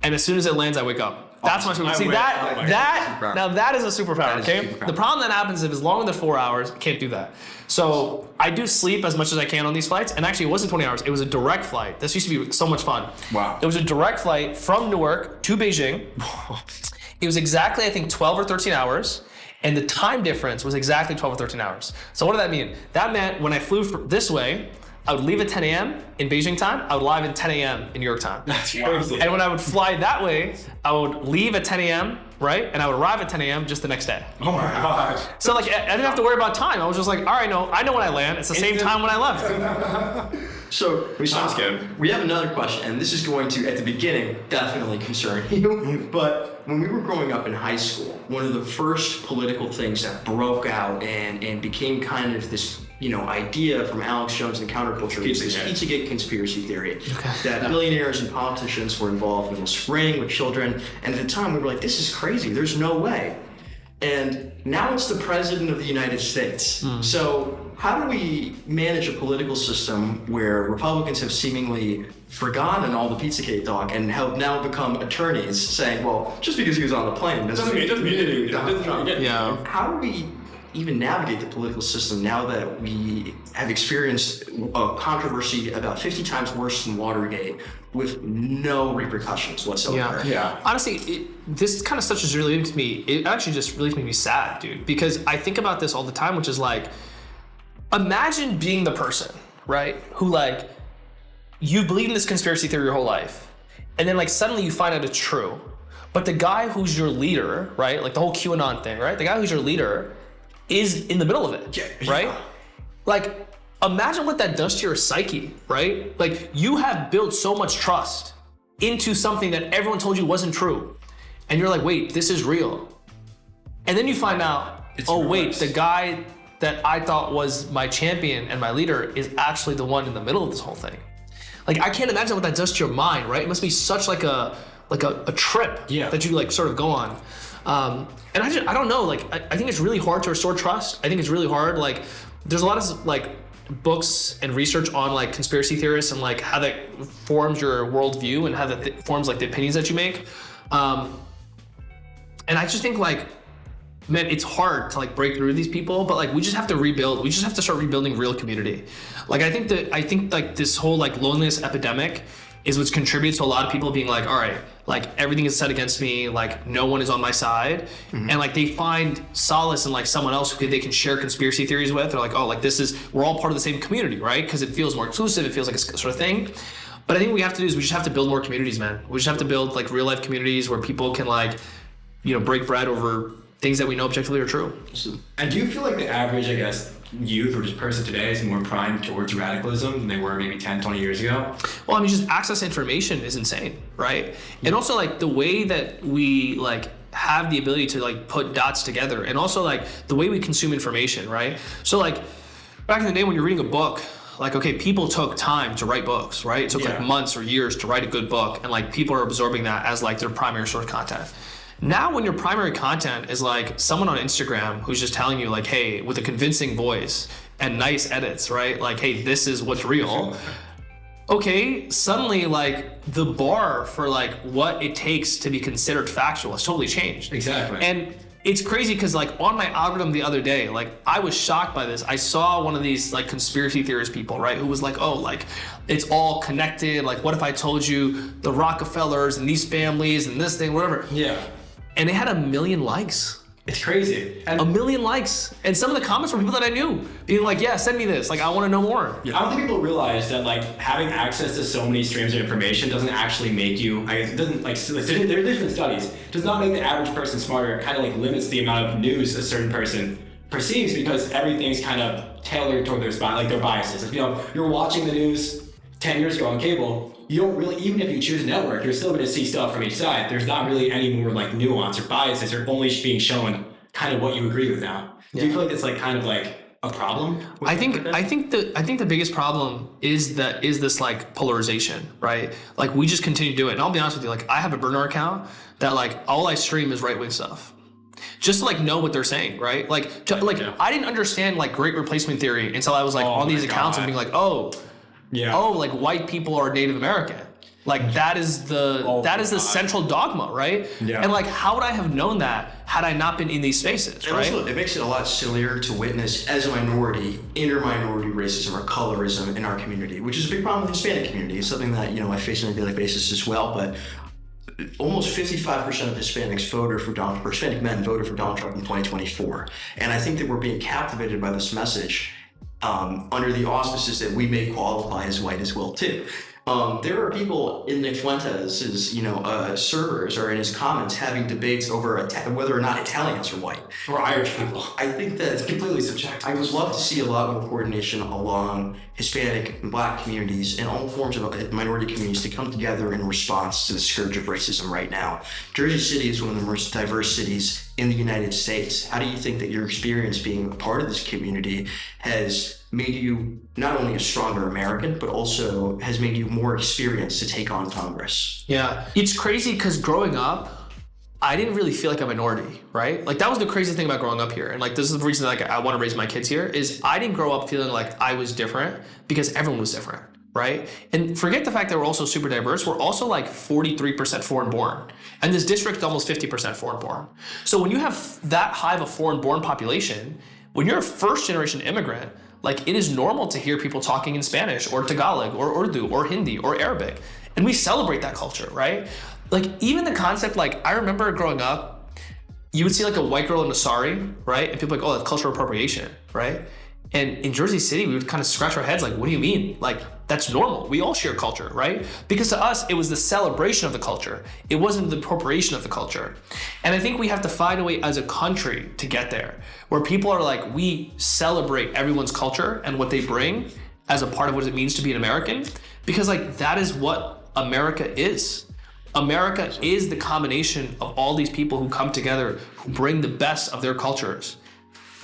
and as soon as it lands, I wake up. That's my superpower. See, now that is a superpower, okay? The problem that happens if it's longer than 4 hours, I can't do that. So I do sleep as much as I can on these flights, and actually it wasn't 20 hours, it was a direct flight. This used to be so much fun. Wow. It was a direct flight from Newark to Beijing. It was exactly, I think, 12 or 13 hours, and the time difference was exactly 12 or 13 hours. So what did that mean? That meant when I flew this way, I would leave at 10 a.m. in Beijing time, I would arrive at 10 a.m. in New York time. That's crazy. And when I would fly that way, I would leave at 10 a.m., right? And I would arrive at 10 a.m. just the next day. Oh my gosh. So like, I didn't have to worry about time. I was just like, all right, I know when I land. It's the same time when I left. So Sounds good. We have another question, and this is going to, at the beginning, definitely concern you. But when we were growing up in high school, one of the first political things that broke out and became kind of this idea from Alex Jones and counterculture is this Pizzagate conspiracy theory that billionaires and politicians were involved in this ring with children. And at the time we were like, this is crazy. There's no way. And now it's the president of the United States. So how do we manage a political system where Republicans have seemingly forgotten all the Pizzagate talk and have now become attorneys saying, well, just because he was on the plane doesn't mean Donald Trump. Yeah. How do we even navigate the political system now that we have experienced a controversy about 50 times worse than Watergate with no repercussions whatsoever? Yeah. Honestly, this kind of stuff just really makes me, it actually just really makes me sad, dude, because I think about this all the time, which is like, imagine being the person, right, who like, you believe in this conspiracy theory your whole life, and then like suddenly you find out it's true, but the guy who's your leader, right, like the whole QAnon thing, right, the guy who's your leader is in the middle of it, right? Like, imagine what that does to your psyche, right? Like, you have built so much trust into something that everyone told you wasn't true, and you're like, wait, this is real. And then you find out, wait, the guy that I thought was my champion and my leader is actually the one in the middle of this whole thing. Like, I can't imagine what that does to your mind, right? It must be such like a trip that you like sort of go on. And I don't know, like, I think it's really hard to restore trust. I think it's really hard. Like, there's a lot of like books and research on like conspiracy theorists and like how that forms your worldview and how that forms like the opinions that you make. And I just think like, man, it's hard to like break through these people, but like we just have to rebuild. We just have to start rebuilding real community. Like I think like this whole like loneliness epidemic is what contributes to a lot of people being like, all right, like everything is set against me, like no one is on my side. And like they find solace in like someone else who they can share conspiracy theories with. They're like, oh, like we're all part of the same community, right? Because it feels more inclusive, it feels like a sort of thing. But I think what we have to do is we just have to build more communities, man. We just have to build like real life communities where people can like, break bread over things that we know objectively are true. And do you feel like the average, I guess, youth or just person today is more primed towards radicalism than they were maybe 10, 20 years ago? Well, I mean, just access to information is insane, right? And also like the way that we like have the ability to like put dots together, and also like the way we consume information, right? So like back in the day when you're reading a book, like, okay, people took time to write books, right? It took like months or years to write a good book, and like people are absorbing that as like their primary source content. Now when your primary content is like someone on Instagram who's just telling you like, hey, with a convincing voice and nice edits, right? Like, hey, this is what's real. Okay, suddenly like the bar for like what it takes to be considered factual has totally changed. Exactly. And it's crazy because like on my algorithm the other day, like I was shocked by this. I saw one of these like conspiracy theorist people, right? Who was like, oh, like it's all connected. Like what if I told you the Rockefellers and these families and this thing, whatever. Yeah. And they had 1 million likes. It's crazy. And 1 million likes. And some of the comments were people that I knew being like, yeah, send me this. Like, I want to know more. I don't think people realize that like having access to so many streams of information doesn't actually make you, I guess it doesn't like, there are different studies, does not make the average person smarter. It kind of like limits the amount of news a certain person perceives because everything's kind of tailored toward their biases. If, you're watching the news 10 years ago on cable, you don't really, even if you choose a network, you're still going to see stuff from each side. There's not really any more like nuance or biases. You're only being shown kind of what you agree with now. Do you feel like it's like kind of like a problem? I think the biggest problem is this like polarization, right? Like we just continue to do it. And I'll be honest with you, like I have a burner account that like all I stream is right-wing stuff. Just to like know what they're saying, right? Like I didn't understand like great replacement theory until I was like on these accounts and being like, like white people are Native American. Like that is the central dogma, right? Yeah. And like how would I have known that had I not been in these spaces, and right? Also, it makes it a lot sillier to witness as a minority, inter-minority racism or colorism in our community, which is a big problem with the Hispanic community. It's something that, I face on a daily basis as well, but almost 55% of Hispanic men voted for Donald Trump in 2024. And I think that we're being captivated by this message under the auspices that we may qualify as white as well too. There are people in Nick Fuentes' servers or in his comments having debates over whether or not Italians are white. Or Irish people. I think that it's completely subjective. I would love to see a lot more coordination along Hispanic and Black communities and all forms of minority communities to come together in response to the scourge of racism right now. Jersey City is one of the most diverse cities in the United States. How do you think that your experience being a part of this community has made you not only a stronger American, but also has made you more experienced to take on Congress? Yeah, it's crazy because growing up, I didn't really feel like a minority, right? Like that was the crazy thing about growing up here. And like, this is the reason like I want to raise my kids here is I didn't grow up feeling like I was different because everyone was different, right? And forget the fact that we're also super diverse. We're also like 43% foreign born. And this district is almost 50% foreign born. So when you have that high of a foreign born population, when you're a first generation immigrant, like it is normal to hear people talking in Spanish or Tagalog or Urdu or Hindi or Arabic. And we celebrate that culture, right? Like even the concept, like I remember growing up, you would see like a white girl in a sari, right? And people like, oh, that's cultural appropriation, right? And in Jersey City, we would kind of scratch our heads like, what do you mean? Like, that's normal. We all share culture, right? Because to us, it was the celebration of the culture. It wasn't the appropriation of the culture. And I think we have to find a way as a country to get there, where people are like, we celebrate everyone's culture and what they bring as a part of what it means to be an American, because like, that is what America is. America is the combination of all these people who come together, who bring the best of their cultures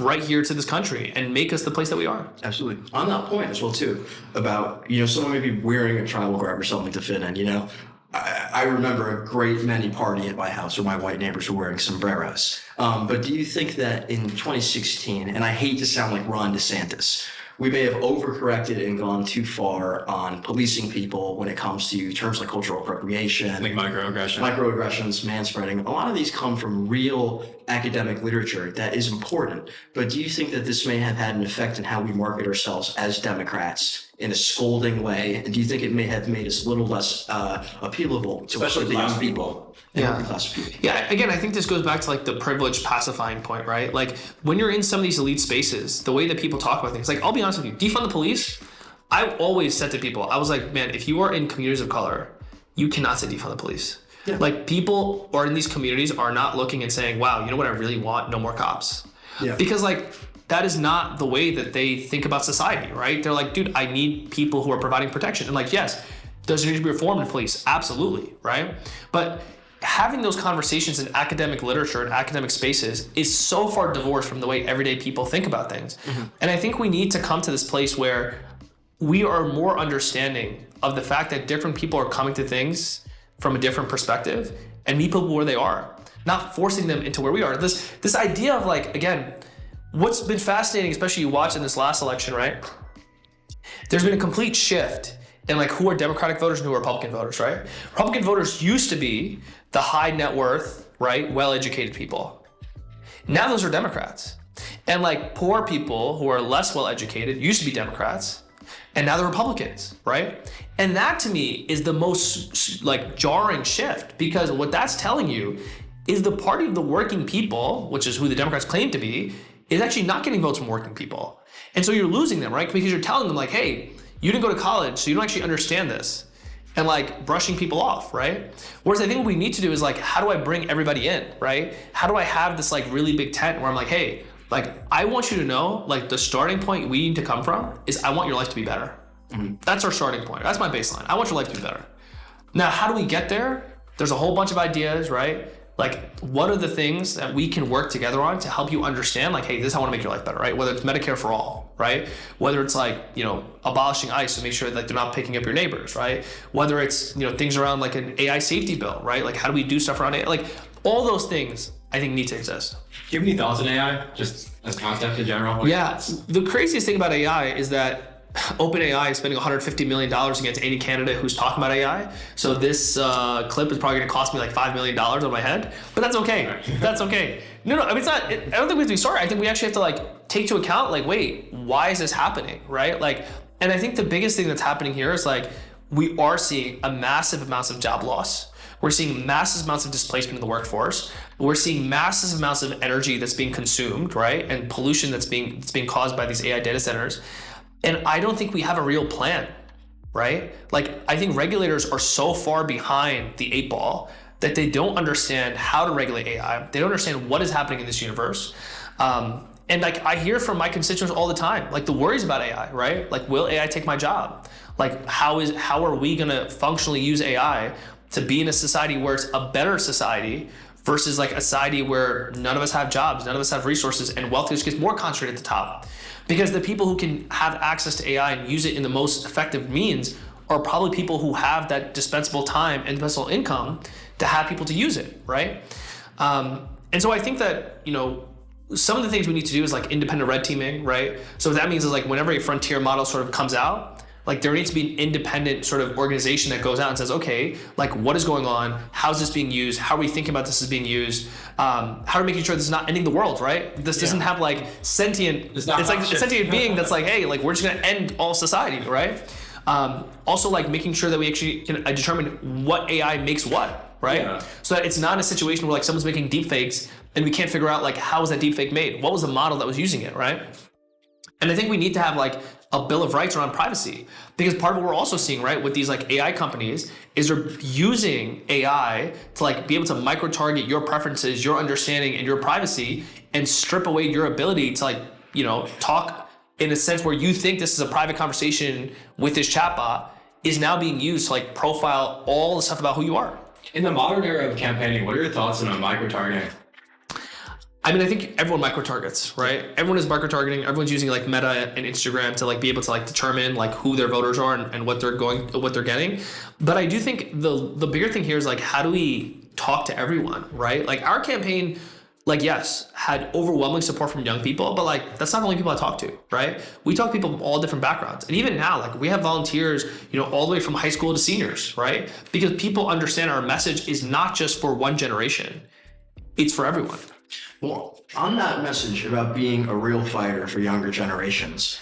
right here to this country and make us the place that we are. Absolutely. On that point as well too, about, you know, someone may be wearing a tribal garb or something to fit in, you know. I remember a great many party at my house where my white neighbors were wearing sombreros. But do you think that in 2016, and I hate to sound like Ron DeSantis, we may have overcorrected and gone too far on policing people when it comes to terms like cultural appropriation, Like microaggression. microaggressions, manspreading? A lot of these come from real academic literature that is important. But do you think that this may have had an effect in how we market ourselves as Democrats in a scolding way? And do you think it may have made us a little less appealable to Especially working class class people. Yeah. Working class people? Yeah, again, I think this goes back to like the privilege pacifying point, right? Like when you're in some of these elite spaces, the way that people talk about things, like I'll be honest with you, defund the police, I always said to people, I was like, man, if you are in communities of color, you cannot say defund the police. Yeah. Like people or in these communities are not looking and saying, wow, you know what I really want? No more cops. Yeah. Because like, that is not the way that they think about society, right? They're like, dude, I need people who are providing protection. And like, yes, does there need to be reform in police? Absolutely, right? But having those conversations in academic literature and academic spaces is so far divorced from the way everyday people think about things. Mm-hmm. And I think we need to come to this place where we are more understanding of the fact that different people are coming to things from a different perspective and meet people where they are, not forcing them into where we are. This idea of like, again, what's been fascinating, especially you watch in this last election, right? There's been a complete shift in like who are Democratic voters and who are Republican voters, right? Republican voters used to be the high net worth, right? Well-educated people. Now those are Democrats. And like poor people who are less well-educated used to be Democrats, and now they're Republicans, right? And that to me is the most like jarring shift, because what that's telling you is the party of the working people, which is who the Democrats claim to be, is actually not getting votes from working people. And so you're losing them, right? Because you're telling them like, hey, you didn't go to college, so you don't actually understand this. And like brushing people off, right? Whereas I think what we need to do is like, how do I bring everybody in, right? How do I have this like really big tent where I'm like, hey, like I want you to know, like the starting point we need to come from is I want your life to be better. Mm-hmm. That's our starting point. That's my baseline. I want your life to be better. Now, how do we get there? There's a whole bunch of ideas, right? Like, what are the things that we can work together on to help you understand, like, hey, this is how I want to make your life better, right? Whether it's Medicare for all, right? Whether it's like, you know, abolishing ICE to make sure that they're not picking up your neighbors, right? Whether it's, you know, things around like an AI safety bill, right? Like, how do we do stuff around AI? Like, all those things I think need to exist. Do you have any thoughts on AI, just as a concept in general? Yeah, the craziest thing about AI is that OpenAI is spending $150 million against any candidate who's talking about AI. So this clip is probably going to cost me like $5 million on my head, but that's okay. That's okay. No, I mean, it's not, I don't think we have to be sorry. I think we actually have to like take into account, like, wait, why is this happening, right? Like, and I think the biggest thing that's happening here is like, we are seeing a massive amounts of job loss. We're seeing massive amounts of displacement in the workforce. We're seeing massive amounts of energy that's being consumed, right? And pollution that's being caused by these AI data centers. And I don't think we have a real plan, right? Like, I think regulators are so far behind the 8 ball that they don't understand how to regulate AI. They don't understand what is happening in this universe. And like, I hear from my constituents all the time, like the worries about AI, right? Like, will AI take my job? Like, how are we gonna functionally use AI to be in a society where it's a better society versus like a society where none of us have jobs, none of us have resources, and wealth just gets more concentrated at the top. Because the people who can have access to AI and use it in the most effective means are probably people who have that dispensable time and dispensable income to have people to use it, right? And so I think that, you know, some of the things we need to do is like independent red teaming, right? So what that means is like whenever a frontier model sort of comes out, like there needs to be an independent sort of organization that goes out and says, okay, like what is going on? How's this being used? How are we thinking about this as being used? How are we making sure this is not ending the world, right? This doesn't have like sentient, it's like a sentient being that's like, hey, like we're just gonna end all society, right? Also like making sure that we actually can determine what AI makes what, right? Yeah. So that it's not a situation where like someone's making deepfakes and we can't figure out like how was that deepfake made? What was the model that was using it, right? And I think we need to have like a bill of rights around privacy, because part of what we're also seeing, right, with these like AI companies is they're using AI to like be able to micro target your preferences, your understanding, and your privacy, and strip away your ability to like, you know, talk in a sense where you think this is a private conversation with this chatbot is now being used to like profile all the stuff about who you are. In the modern era of campaigning, what are your thoughts on micro-targeting? I mean, I think everyone micro-targets, right? Everyone is micro-targeting. Everyone's using like Meta and Instagram to like be able to like determine like who their voters are and what they're getting. But I do think the bigger thing here is like, how do we talk to everyone, right? Like our campaign, like yes, had overwhelming support from young people, but like that's not the only people I talk to, right? We talk to people from all different backgrounds. And even now, like we have volunteers, you know, all the way from high school to seniors, right? Because people understand our message is not just for one generation, it's for everyone. Well, on that message about being a real fighter for younger generations,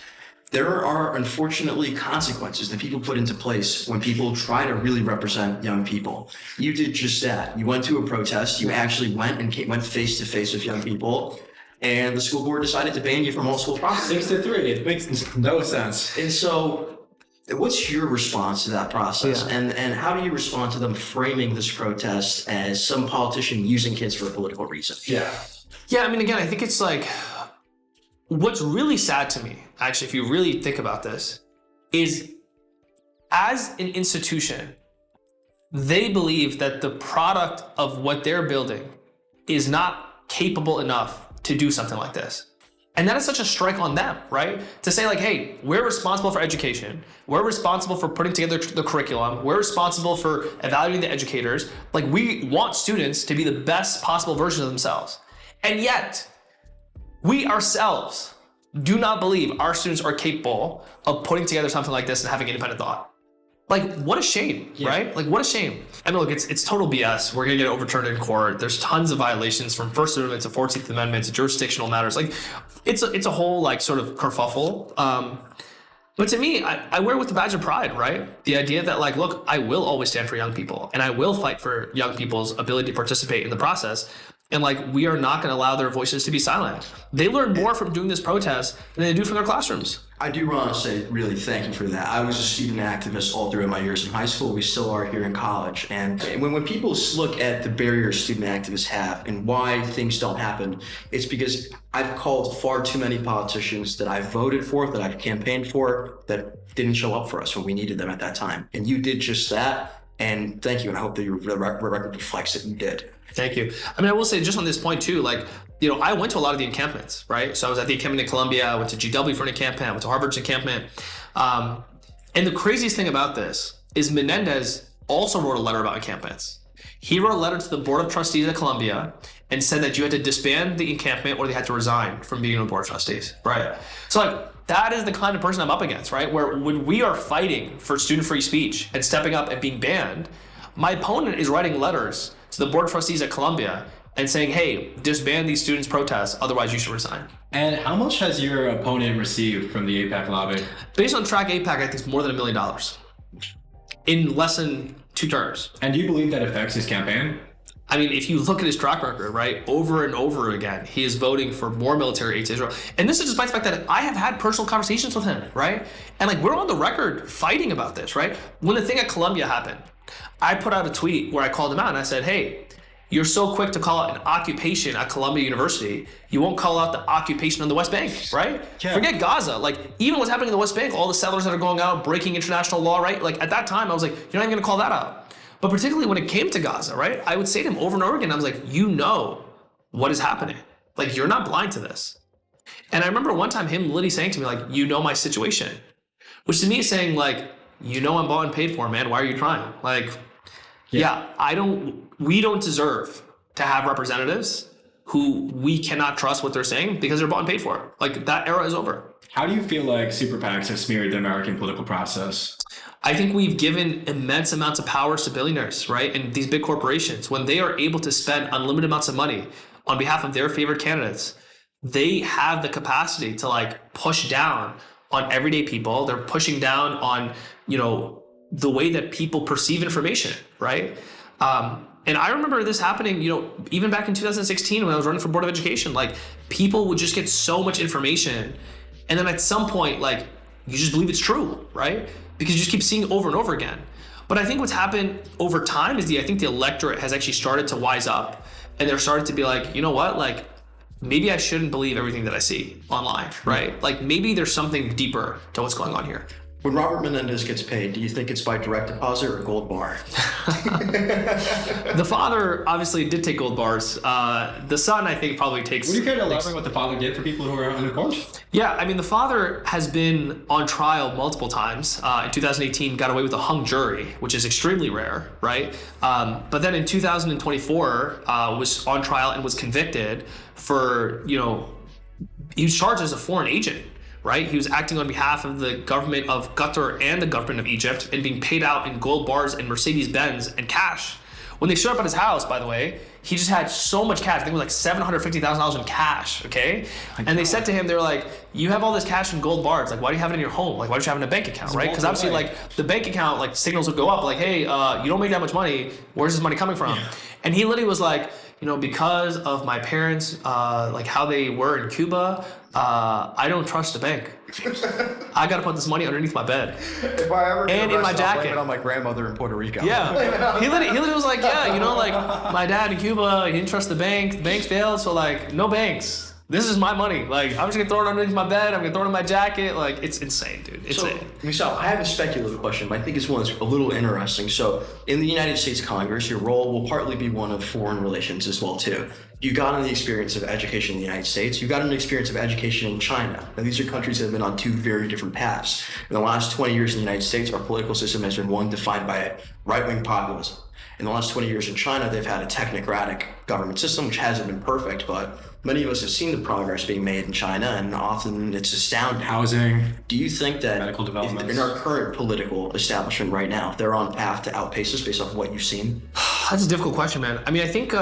there are unfortunately consequences that people put into place when people try to really represent young people. You did just that. You went to a protest. You actually went went face to face with young people, and the school board decided to ban you from all school property. 6-3. It makes no sense. And so, what's your response to that process? Yeah. And how do you respond to them framing this protest as some politician using kids for a political reason? Yeah, I mean, again, I think it's like, what's really sad to me, actually, if you really think about this, is as an institution, they believe that the product of what they're building is not capable enough to do something like this. And that is such a strike on them, right? To say like, hey, we're responsible for education. We're responsible for putting together the curriculum. We're responsible for evaluating the educators. Like we want students to be the best possible version of themselves. And yet, we ourselves do not believe our students are capable of putting together something like this and having independent thought. Like, what a shame, right? Like, what a shame. I mean, look, it's total BS. We're gonna get overturned in court. There's tons of violations from First Amendment to 14th Amendment to jurisdictional matters. Like, it's a whole like sort of kerfuffle. But to me, I wear it with the badge of pride, right? The idea that like, look, I will always stand for young people and I will fight for young people's ability to participate in the process. And like, we are not going to allow their voices to be silent. They learn more from doing this protest than they do from their classrooms. I do want to say really thank you for that. I was a student activist all throughout my years in high school. We still are here in college. And when people look at the barriers student activists have and why things don't happen, it's because I've called far too many politicians that I've voted for, that I've campaigned for, that didn't show up for us when we needed them at that time. And you did just that. And thank you. And I hope that your record reflects that you did. Thank you. I mean, I will say just on this point too, like, you know, I went to a lot of the encampments, right? So I was at the encampment in Columbia, I went to GW for an encampment, I went to Harvard's encampment. And the craziest thing about this is Menendez also wrote a letter about encampments. He wrote a letter to the Board of Trustees at Columbia and said that you had to disband the encampment or they had to resign from being on the Board of Trustees, right? So like, that is the kind of person I'm up against, right? Where when we are fighting for student free speech and stepping up and being banned, my opponent is writing letters to the Board of Trustees at Columbia and saying, hey, disband these students' protests, otherwise you should resign. And how much has your opponent received from the AIPAC lobby? Based on Track AIPAC, I think it's more than $1 million in less than 2 terms. And do you believe that affects his campaign? I mean, if you look at his track record, right, over and over again, he is voting for more military aid to Israel. And this is despite the fact that I have had personal conversations with him, right? And like, we're on the record fighting about this, right? When the thing at Columbia happened, I put out a tweet where I called him out and I said, hey, you're so quick to call it an occupation at Columbia University, you won't call out the occupation on the West Bank, right? Yeah. Forget Gaza. Like, even what's happening in the West Bank, all the settlers that are going out, breaking international law, right? Like, at that time, I was like, you're not even gonna call that out. But particularly when it came to Gaza, right? I would say to him over and over again, I was like, you know what is happening. Like, you're not blind to this. And I remember one time him literally saying to me, like, you know my situation. Which to me is saying, like, you know I'm bought and paid for, man. Why are you trying? Like, we don't deserve to have representatives who we cannot trust what they're saying because they're bought and paid for. Like, that era is over. How do you feel like super PACs have smeared the American political process? I think we've given immense amounts of powers to billionaires, right? And these big corporations, when they are able to spend unlimited amounts of money on behalf of their favorite candidates, they have the capacity to like push down on everyday people. They're pushing down on, you know, the way that people perceive information, right? And I remember this happening, you know, even back in 2016 when I was running for Board of Education, like people would just get so much information. And then at some point, like, you just believe it's true, right? Because you just keep seeing it over and over again. But I think what's happened over time is I think the electorate has actually started to wise up, and they're starting to be like, you know what, like, maybe I shouldn't believe everything that I see online, right? Like, maybe there's something deeper to what's going on here. When Robert Menendez gets paid, do you think it's by direct deposit or gold bar? The father obviously did take gold bars. The son, I think, probably takes... Would you care to elaborate what the father did for people who are uninformed? Yeah, I mean, the father has been on trial multiple times. In 2018, got away with a hung jury, which is extremely rare, right? But then in 2024, was on trial and was convicted for, you know, he was charged as a foreign agent. Right? He was acting on behalf of the government of Qatar and the government of Egypt and being paid out in gold bars and Mercedes-Benz and cash. When they showed up at his house, by the way, he just had so much cash. I think it was like $750,000 in cash, okay? And they said to him, they were like, you have all this cash in gold bars. Like, why do you have it in your home? Like, why don't you have it in a bank account, right? Because obviously, like, the bank account, like, signals would go up, like, hey, you don't make that much money. Where's this money coming from? Yeah. And he literally was like, you know, because of my parents, like how they were in Cuba, I don't trust the bank. I gotta put this money underneath my bed. If I ever and in my jacket. I'll blame it on my grandmother in Puerto Rico. Yeah, he literally was like, yeah, you know, like my dad in Cuba, he didn't trust the bank. The banks failed, so like no banks. This is my money. Like, I'm just gonna throw it underneath my bed. I'm gonna throw it in my jacket. Like, it's insane, dude. It's insane. Mussab, I have a speculative question, but I think it's one that's a little interesting. So, in the United States Congress, your role will partly be one of foreign relations as well, too. You got an experience of education in the United States. You got an experience of education in China. Now, these are countries that have been on two very different paths. In the last 20 years in the United States, our political system has been one defined by right-wing populism. In the last 20 years in China, they've had a technocratic government system, which hasn't been perfect, but many of us have seen the progress being made in China, and often it's astounding. Housing. Do you think that medical developments. In our current political establishment right now, they're on path to outpace us based off of what you've seen? That's a difficult question, man. I mean, I think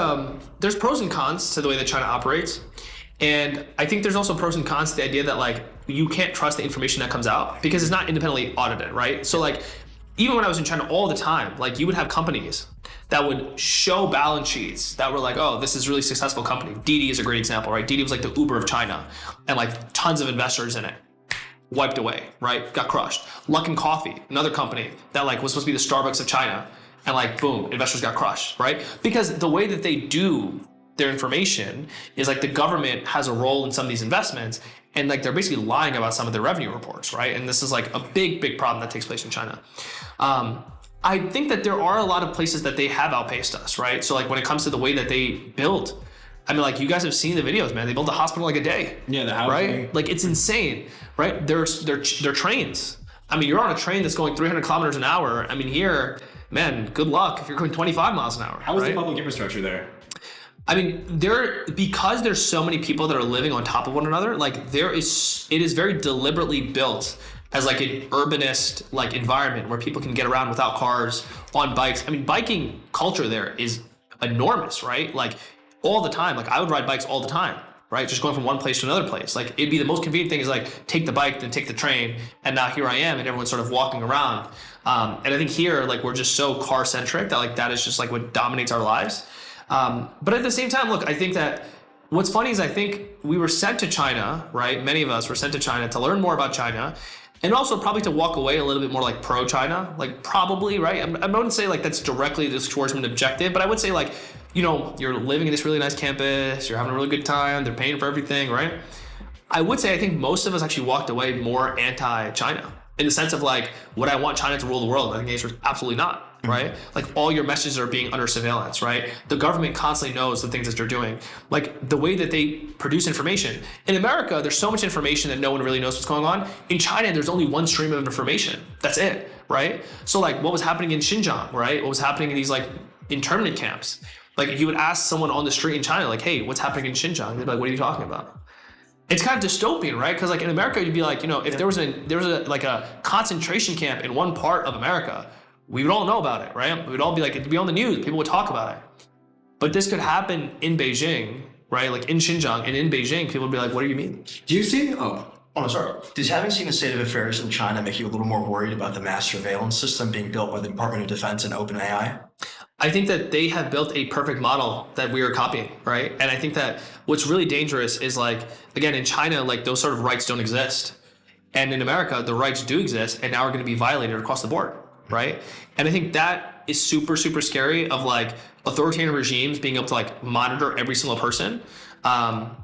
there's pros and cons to the way that China operates. And I think there's also pros and cons to the idea that, like, you can't trust the information that comes out because it's not independently audited, right? So, like, even when I was in China all the time, like, you would have companies that would show balance sheets that were like, oh, this is a really successful company. Didi is a great example, right? Didi was like the Uber of China, and like tons of investors in it. Wiped away, right? Got crushed. Luckin Coffee, another company that like was supposed to be the Starbucks of China, and like boom, investors got crushed, right? Because the way that they do their information is like the government has a role in some of these investments, and like they're basically lying about some of their revenue reports, right? And this is like a big problem that takes place in China. I think that there are a lot of places that they have outpaced us, right? So like when it comes to the way that they build, I mean, like you guys have seen the videos, man. They build a hospital like a day. Yeah, the housing. Right? Like it's insane, right? They're trains. I mean, you're on a train that's going 300 kilometers an hour. I mean, here, man, good luck if you're going 25 miles an hour. How is the public infrastructure there? I mean, because there's so many people that are living on top of one another, like it is very deliberately built as like an urbanist like environment where people can get around without cars, on bikes. I mean, biking culture there is enormous, right? Like all the time. Like I would ride bikes all the time, right? Just going from one place to another place. Like it'd be the most convenient thing is like take the bike, then take the train, and now here I am, and everyone's sort of walking around. And I think here, like we're just so car centric that like that is just like what dominates our lives. But at the same time, look, I think that what's funny is I think we were sent to China, right? Many of us were sent to China to learn more about China. And also probably to walk away a little bit more like pro-China, like probably, right? I wouldn't say like that's directly this towards an objective, but I would say like, you know, you're living in this really nice campus, you're having a really good time, they're paying for everything, right? I would say I think most of us actually walked away more anti-China. in the sense of like, would I want China to rule the world? I think the answer is absolutely not. Right? Like all your messages are being under surveillance, right? The government constantly knows the things that you're doing. Like the way that they produce information. In America, there's so much information that no one really knows what's going on. In China, there's only one stream of information. That's it, right? So like what was happening in Xinjiang, right? What was happening in these like internment camps? Like if you would ask someone on the street in China, like, hey, what's happening in Xinjiang? They'd be like, what are you talking about? It's kind of dystopian, right? Because like in America, you'd be like, if there was a concentration camp in one part of America, we would all know about it, right? We would all be like, it'd be on the news, people would talk about it. But this could happen in Beijing, right? Like in Xinjiang and in Beijing, people would be like, what do you mean? Do you see? Sorry. Does having seen the state of affairs in China make you a little more worried about the mass surveillance system being built by the Department of Defense and OpenAI? I think that they have built a perfect model that we are copying, right? And I think that what's really dangerous is like, again, in China, like those sort of rights don't exist. And in America, the rights do exist and now are going to be violated across the board. Right? And I think that is super, super scary of like authoritarian regimes being able to like monitor every single person. And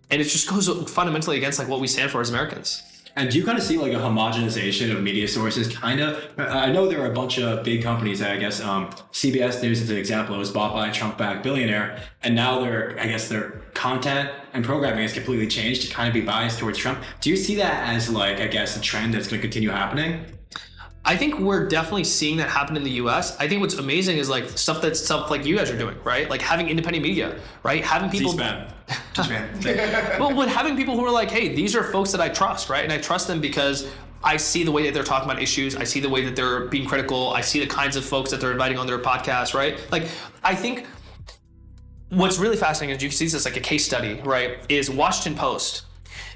it just goes fundamentally against like what we stand for as Americans. And do you kind of see like a homogenization of media sources? Kind of. I know there are a bunch of big companies that I guess CBS News is an example. It was bought by a Trump-backed billionaire, and now their content and programming has completely changed to kind of be biased towards Trump. Do you see that as like, I guess, a trend that's going to continue happening? I think we're definitely seeing that happen in the US. I think what's amazing is like stuff like you guys are doing, right? Like having independent media, right? Having people Well, having people who are like, hey, these are folks that I trust, right? And I trust them because I see the way that they're talking about issues. I see the way that they're being critical. I see the kinds of folks that they're inviting on their podcast, right? Like, I think what's really fascinating is you can see this like a case study, right? Is Washington Post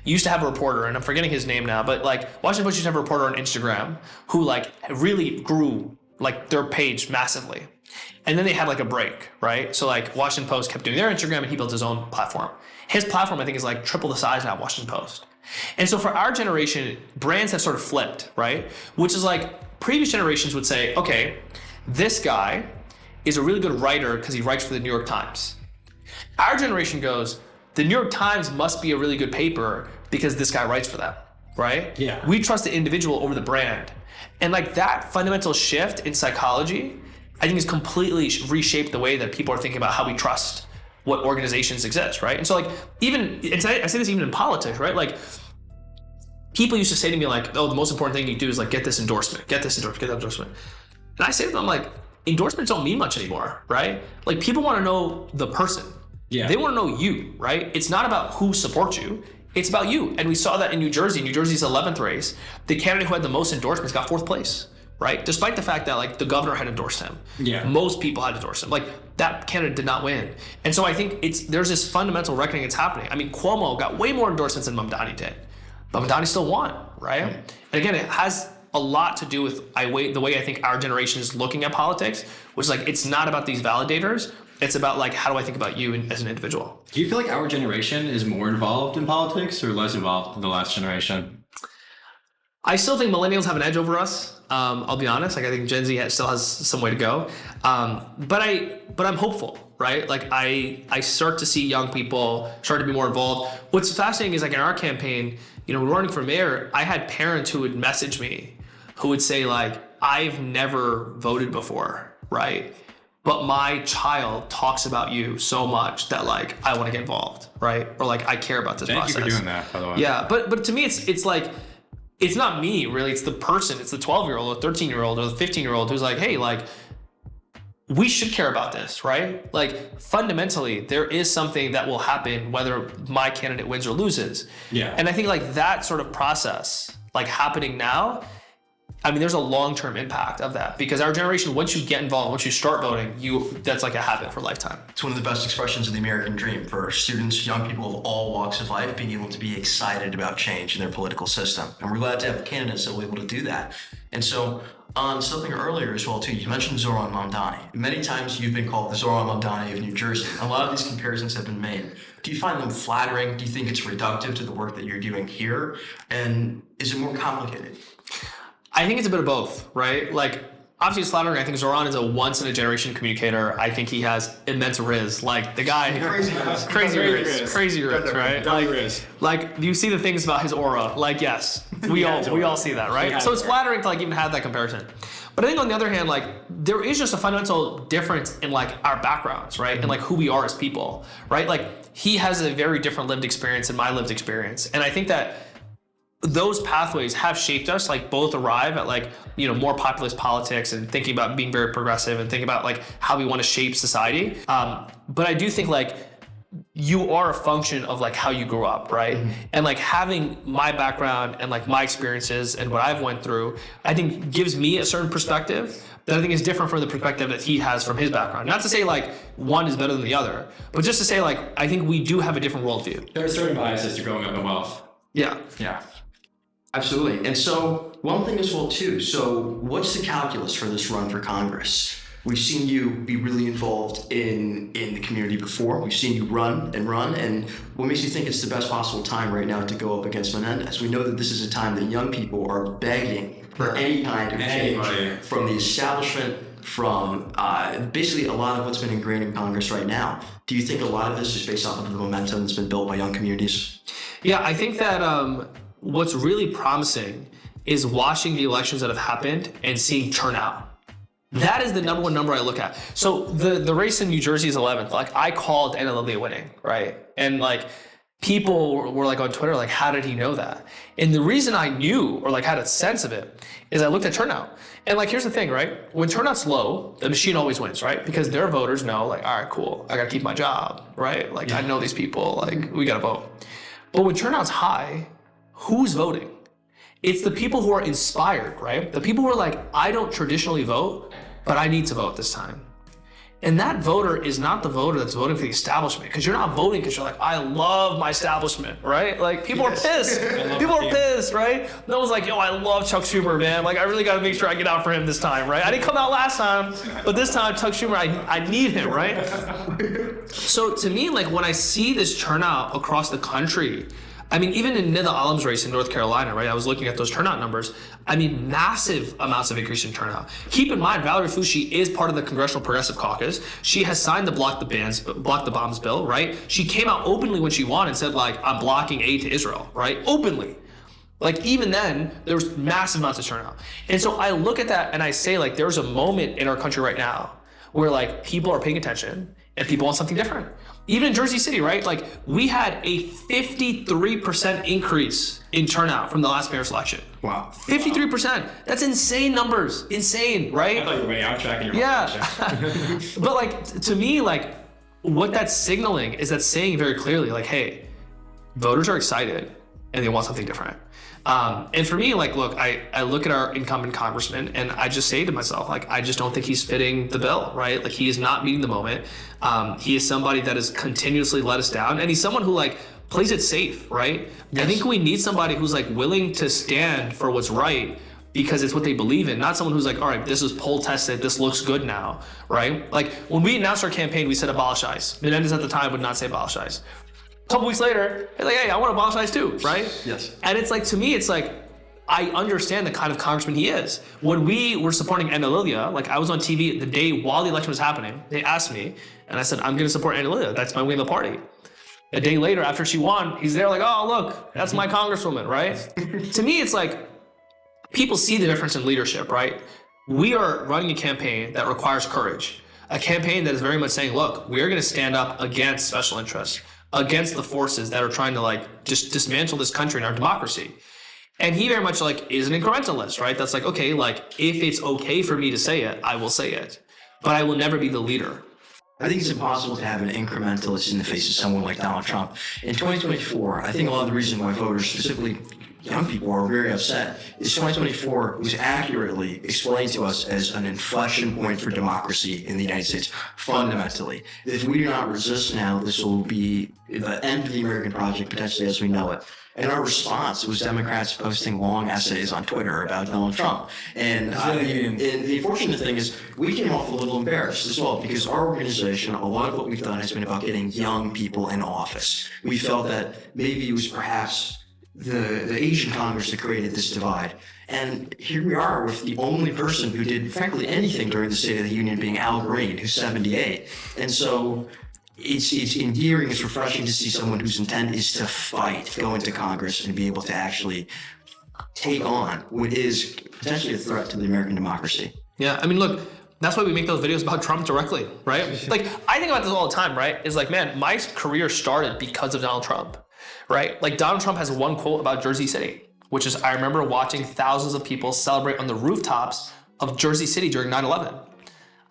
used to have a reporter, and I'm forgetting his name now, but like Washington Post used to have a reporter on Instagram who like really grew like their page massively. And then they had like a break, right? So like Washington Post kept doing their Instagram and he built his own platform. His platform, I think, is like triple the size now of Washington Post. And so for our generation, brands have sort of flipped, right? Which is like previous generations would say, okay, this guy is a really good writer because he writes for the New York Times. Our generation goes, the New York Times must be a really good paper because this guy writes for them, right? Yeah. We trust the individual over the brand. And like that fundamental shift in psychology, I think has completely reshaped the way that people are thinking about how we trust what organizations exist, right? And so like even, and I say this even in politics, right? Like people used to say to me like, oh, the most important thing you do is like get this endorsement, get that endorsement. And I say to them like, endorsements don't mean much anymore, right? Like people want to know the person. Yeah. They want to know you, right? It's not about who supports you. It's about you. And we saw that in New Jersey. New Jersey's 11th race. The candidate who had the most endorsements got 4th place, right? Despite the fact that like the governor had endorsed him. Yeah. Most people had endorsed him. Like that candidate did not win. And so I think there's this fundamental reckoning that's happening. I mean, Cuomo got way more endorsements than Mamdani did. But Mamdani still won, right? And again, it has a lot to do with the way I think our generation is looking at politics, which is like, it's not about these validators. It's about like, how do I think about you as an individual? Do you feel like our generation is more involved in politics or less involved than the last generation? I still think millennials have an edge over us. I'll be honest. Like I think Gen Z still has some way to go. But I'm hopeful, right? Like I start to see young people start to be more involved. What's fascinating is like in our campaign, we're running for mayor. I had parents who would message me, who would say like, I've never voted before, right? But my child talks about you so much that like I want to get involved, right? Or like I care about this process. Thank you for doing that, by the way. Yeah, but to me it's like it's not me really. It's the person. It's the 12-year-old or 13-year-old or the 15-year-old who's like, hey, like we should care about this, right? Like fundamentally, there is something that will happen whether my candidate wins or loses. Yeah. And I think like that sort of process, like happening now. I mean, there's a long-term impact of that because our generation, once you get involved, once you start voting, that's like a habit for a lifetime. It's one of the best expressions of the American dream for students, young people of all walks of life, being able to be excited about change in their political system. And we're glad to have candidates that will be able to do that. And so on something earlier as well, too, you mentioned Zohran Mamdani. Many times you've been called the Zohran Mamdani of New Jersey. A lot of these comparisons have been made. Do you find them flattering? Do you think it's reductive to the work that you're doing here? And is it more complicated? I think it's a bit of both, right? Like, obviously it's flattering. I think Zohran is a once-in-a-generation communicator. I think he has immense riz. Like, the guy... Crazy riz, right? Like, you see the things about his aura. Like, yes, we all see that, right? So it's flattering to, like, even have that comparison. But I think on the other hand, like, there is just a fundamental difference in, like, our backgrounds, right? And, like, who we are as people, right? Like, he has a very different lived experience than my lived experience. And I think that those pathways have shaped us, like, both arrive at, like, you know, more populist politics and thinking about being very progressive and thinking about, like, how we want to shape society. But I do think, like, you are a function of, like, how you grew up, right? And, like, having my background and, like, my experiences and what I've went through, I think gives me a certain perspective that I think is different from the perspective that he has from his background. Not to say, like, one is better than the other, but just to say, like, I think we do have a different worldview. There are certain biases to growing up in wealth. Yeah. Absolutely. And so one thing as well too, so what's the calculus for this run for Congress? We've seen you be really involved in the community before. We've seen you run. And what makes you think it's the best possible time right now to go up against Menendez? We know that this is a time that young people are begging for any kind of change from the establishment, from basically a lot of what's been ingrained in Congress right now. Do you think a lot of this is based off of the momentum that's been built by young communities? Yeah, I think that what's really promising is watching the elections that have happened and seeing turnout. That is the number one number I look at. So the race in New Jersey is 11th. Like, I called NLA winning, right? And, like, people were, like, on Twitter, like, how did he know that? And the reason I knew, or, like, had a sense of it, is I looked at turnout. And, like, here's the thing, right? When turnout's low, the machine always wins, right? Because their voters know, like, all right, cool, I gotta keep my job, right? Like, I know these people, like, we gotta vote. But when turnout's high, who's voting? It's the people who are inspired, right? The people who are like, I don't traditionally vote, but I need to vote this time. And that voter is not the voter that's voting for the establishment, because you're not voting because you're like, I love my establishment, right? Like, people are pissed. People are pissed, right? No one's like, yo, I love Chuck Schumer, man. Like, I really got to make sure I get out for him this time, right? I didn't come out last time, but this time, Chuck Schumer, I need him, right? So to me, like, when I see this turnout across the country, I mean, even in Nida Alam's race in North Carolina, right? I was looking at those turnout numbers. I mean, massive amounts of increase in turnout. Keep in mind, Valerie Foushee is part of the Congressional Progressive Caucus. She has signed the Block the Bombs bill, right? She came out openly when she won and said, like, I'm blocking aid to Israel, right? Openly. Like, even then, there was massive amounts of turnout. And so I look at that and I say, like, there's a moment in our country right now where, like, people are paying attention and people want something different. Even in Jersey City, right? Like, we had a 53% increase in turnout from the last mayor's election. Wow. 53%. That's insane numbers. Insane, right? I thought you were way out tracking your Yeah. But, like, to me, like, what that's signaling is that saying very clearly, like, hey, voters are excited and they want something different. And for me, like, look, I look at our incumbent congressman and I just say to myself, like, I just don't think he's fitting the bill, right? Like, he is not meeting the moment. He is somebody that has continuously let us down, and he's someone who, like, plays it safe, right? Yes. I think we need somebody who's, like, willing to stand for what's right because it's what they believe in, not someone who's like, all right, this is poll tested, this looks good now, right? Like, when we announced our campaign, we said abolish ICE. Menendez at the time would not say abolish ICE. A couple weeks later, he's like, hey, I want to abolish ICE too, right? Yes. And it's like, to me, it's like, I understand the kind of congressman he is. When we were supporting Anna Lilia, like, I was on TV the day while the election was happening, they asked me, and I said, I'm going to support Anna Lilia. That's my wing of the party. A day later, after she won, he's there like, oh, look, that's my congresswoman, right? To me, it's like, people see the difference in leadership, right? We are running a campaign that requires courage. A campaign that is very much saying, look, we are going to stand up against special interests, against the forces that are trying to, like, just dismantle this country and our democracy. And he very much, like, is an incrementalist, right? That's like, okay, like, if it's okay for me to say it, I will say it, but I will never be the leader. I think it's impossible to have an incrementalist in the face of someone like Donald Trump. In 2024, I think a lot of the reason why voters, specifically young people, are very upset is 2024 was accurately explained to us as an inflection point for democracy in the United States, fundamentally. If we do not resist now, this will be the end of the American project, potentially as we know it. And our response was Democrats posting long essays on Twitter about Donald Trump. And the unfortunate thing is we came off a little embarrassed as well, because our organization, a lot of what we've done has been about getting young people in office. We felt that maybe it was perhaps the Asian Congress that created this divide. And here we are with the only person who did, frankly, anything during the State of the Union being Al Green, who's 78. And so it's endearing, it's refreshing to see someone whose intent is to fight, go into Congress and be able to actually take on what is potentially a threat to the American democracy. Yeah, I mean, look, that's why we make those videos about Trump directly, right? Like, I think about this all the time, right? Is like, man, my career started because of Donald Trump, right? Like, Donald Trump has one quote about Jersey City, which is, I remember watching thousands of people celebrate on the rooftops of Jersey City during 9/11.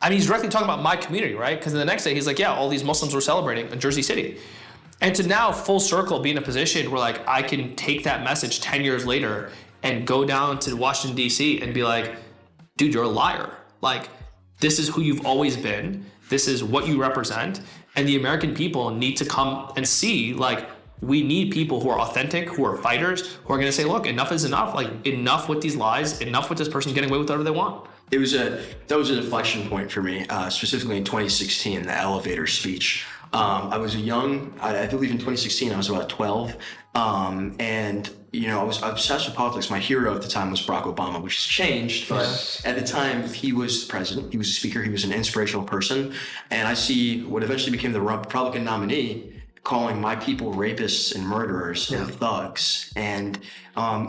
I mean, he's directly talking about my community, right? Because the next day he's like, yeah, all these Muslims were celebrating in Jersey City. And to now full circle be in a position where like I can take that message 10 years later and go down to Washington, D.C. and be like, dude, you're a liar. Like, this is who you've always been. This is what you represent. And the American people need to come and see, like, we need people who are authentic, who are fighters, who are going to say, look, enough is enough. Like, enough with these lies, enough with this person getting away with whatever they want. That was an inflection point for me, specifically in 2016, the elevator speech. I was I believe in 2016, I was about 12. And, you know, I was obsessed with politics. My hero at the time was Barack Obama, which has changed. But at the time, he was the president. He was a speaker. He was an inspirational person. And I see what eventually became the Republican nominee calling my people rapists and murderers and thugs. And,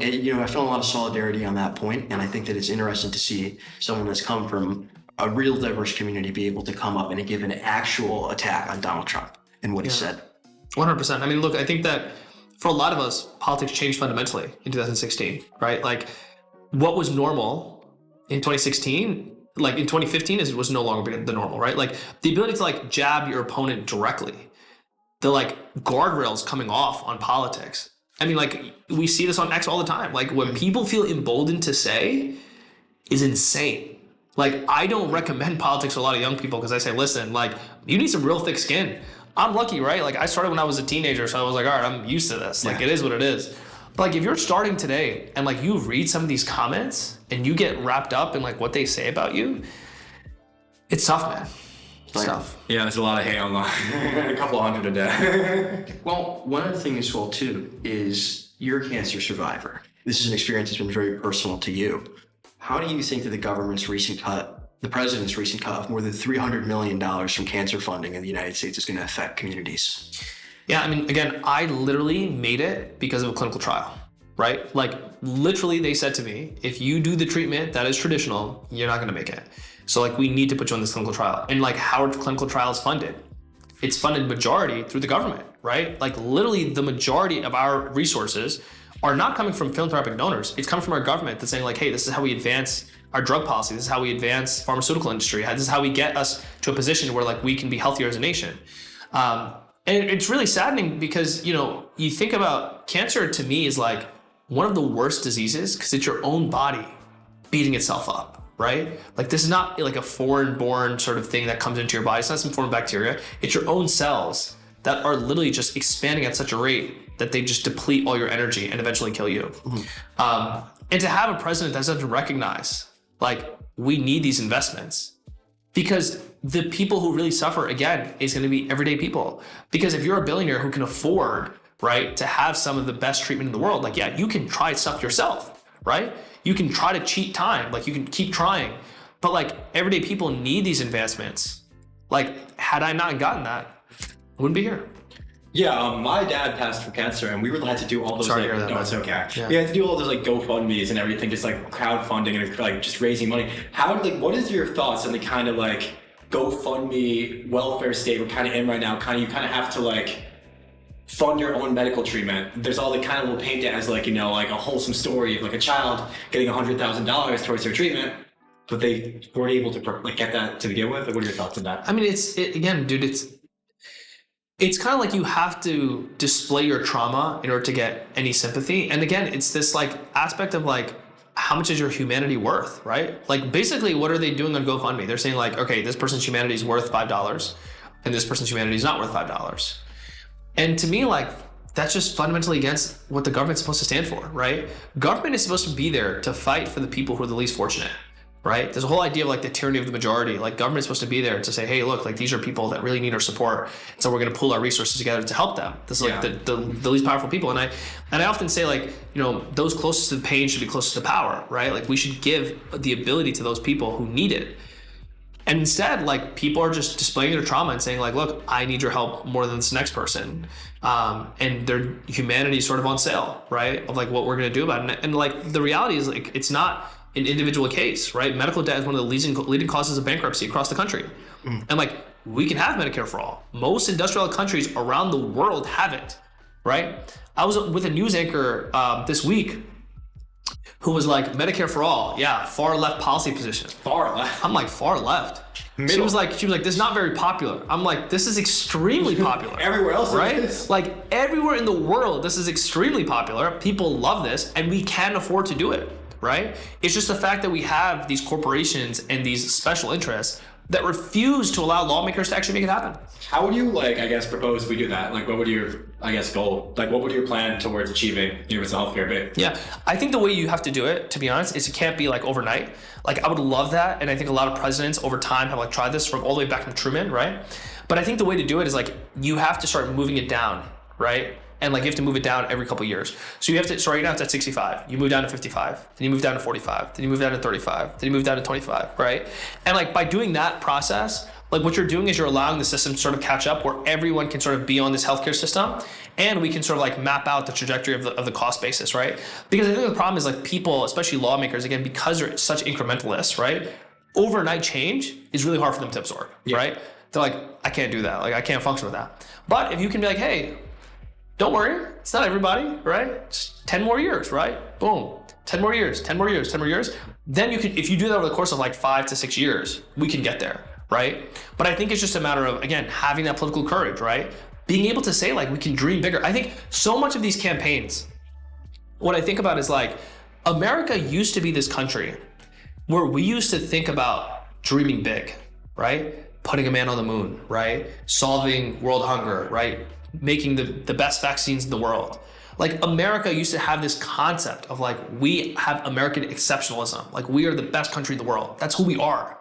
you know, I felt a lot of solidarity on that point. And I think that it's interesting to see someone that's come from a real diverse community be able to come up and give an actual attack on Donald Trump and what he said. 100%. I mean, look, I think that for a lot of us, politics changed fundamentally in 2016, right? Like, what was normal in 2016, like in 2015, was no longer the normal, right? Like, the ability to like jab your opponent directly, the like guardrails coming off on politics. I mean, like, we see this on X all the time. Like, what people feel emboldened to say is insane. Like, I don't recommend politics to a lot of young people because I say, listen, like, you need some real thick skin. I'm lucky, right? Like, I started when I was a teenager, so I was like, all right, I'm used to this. Like, it is what it is. But like, if you're starting today and like you read some of these comments and you get wrapped up in like what they say about you, it's tough, man. It's tough. Yeah, there's a lot of hate online. A couple hundred a day. Well, one other thing as well, too, is you're a cancer survivor. This is an experience that's been very personal to you. How do you think that the president's recent cut of more than $300 million from cancer funding in the United States is going to affect communities? Yeah, I mean, again, I literally made it because of a clinical trial, right? Like, literally, they said to me, if you do the treatment that is traditional, you're not going to make it. So, like, we need to put you on this clinical trial. And, like, how are clinical trials funded? It's funded majority through the government, right? Like, literally, the majority of our resources are not coming from philanthropic donors. It's coming from our government that's saying, like, hey, this is how we advance our drug policy. This is how we advance pharmaceutical industry. This is how we get us to a position where, like, we can be healthier as a nation. And it's really saddening because, you know, you think about cancer, to me, is like one of the worst diseases because it's your own body beating itself up, right? Like, this is not like a foreign-born sort of thing that comes into your body. It's not some foreign bacteria. It's your own cells that are literally just expanding at such a rate that they just deplete all your energy and eventually kill you. And to have a president that doesn't recognize, like, we need these investments, because the people who really suffer, again, is going to be everyday people. Because if you're a billionaire who can afford, right, to have some of the best treatment in the world, like, yeah, you can try stuff yourself, right? You can try to cheat time, like, you can keep trying. But, like, everyday people need these advancements. Like, had I not gotten that, I wouldn't be here. Yeah, my dad passed from cancer, and we had to do all those. Sorry to like, hear that, no, it's okay. Yeah. We had to do all those like GoFundMe's and everything, just like crowdfunding and like just raising money. What is your thoughts on the kind of like GoFundMe welfare state we're kind of in right now? You kind of have to like fund your own medical treatment. There's all the kind of will paint it as like, you know, like a wholesome story of like a child getting $100,000 towards their treatment, but they weren't able to like get that to begin with. What are your thoughts on that? I mean, again, dude, it's kind of like you have to display your trauma in order to get any sympathy. And again, it's this like aspect of like, how much is your humanity worth, right? Like, basically, what are they doing on GoFundMe? They're saying like, okay, this person's humanity is worth $5 and this person's humanity is not worth $5. And to me, like, that's just fundamentally against what the government's supposed to stand for, right? Government is supposed to be there to fight for the people who are the least fortunate. right? There's a whole idea of like the tyranny of the majority. Like government's supposed to be there to say, hey, look, like these are people that really need our support. So we're going to pool our resources together to help them. This is like the least powerful people. And I often say like, those closest to the pain should be closest to power, right? Like we should give the ability to those people who need it. And instead, like people are just displaying their trauma and saying like, look, I need your help more than this next person. And their humanity is sort of on sale, right? Of like what we're going to do about it. And like the reality is like, it's not an individual case, right? Medical debt is one of the leading causes of bankruptcy across the country. And like, we can have Medicare for all. Most industrial countries around the world have it, right? I was with a news anchor this week who was like, Medicare for all, yeah, far left policy position. Far left. I'm like, far left. Middle. She was like, this is not very popular. I'm like, this is extremely popular. Everywhere else, right? it is. Like everywhere in the world, this is extremely popular. People love this, and we can afford to do it, right? It's just the fact that we have these corporations and these special interests that refuse to allow lawmakers to actually make it happen. How would you, like, I guess, propose we do that? Like, what would your, I guess, goal? Like, what would your plan towards achieving universal healthcare be? Yeah, I think the way you have to do it, to be honest, is it can't be like overnight. Like, I would love that, and I think a lot of presidents over time have like tried this from all the way back from Truman, right? But I think the way to do it is like you have to start moving it down, right? And like you have to move it down every couple of years. So you have to, so right now it's at 65. You move down to 55. Then you move down to 45. Then you move down to 35. Then you move down to 25, right? And like by doing that process, like what you're doing is you're allowing the system to sort of catch up where everyone can sort of be on this healthcare system, and we can sort of like map out the trajectory of the cost basis, right? Because I think the problem is like people, especially lawmakers, again, because they're such incrementalists, right? Overnight change is really hard for them to absorb, right? They're like, I can't do that. Like I can't function with that. But if you can be like, hey, don't worry, it's not everybody, right? Just 10 more years, right? Boom. 10 more years, 10 more years, 10 more years. Then you could, if you do that over the course of like 5 to 6 years, we can get there, right? But I think it's just a matter of, again, having that political courage, right? Being able to say like, we can dream bigger. I think so much of these campaigns, what I think about is like, America used to be this country where we used to think about dreaming big, right? Putting a man on the moon, right? Solving world hunger, right? Making the best vaccines in the world. Like America used to have this concept of like, we have American exceptionalism. Like we are the best country in the world. That's who we are.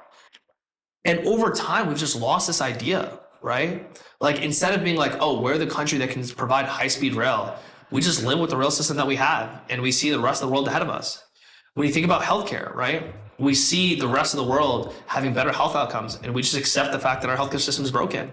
And over time, we've just lost this idea, right? Like instead of being like, oh, we're the country that can provide high-speed rail, we just live with the rail system that we have and we see the rest of the world ahead of us. When you think about healthcare, right? We see the rest of the world having better health outcomes and we just accept the fact that our healthcare system is broken.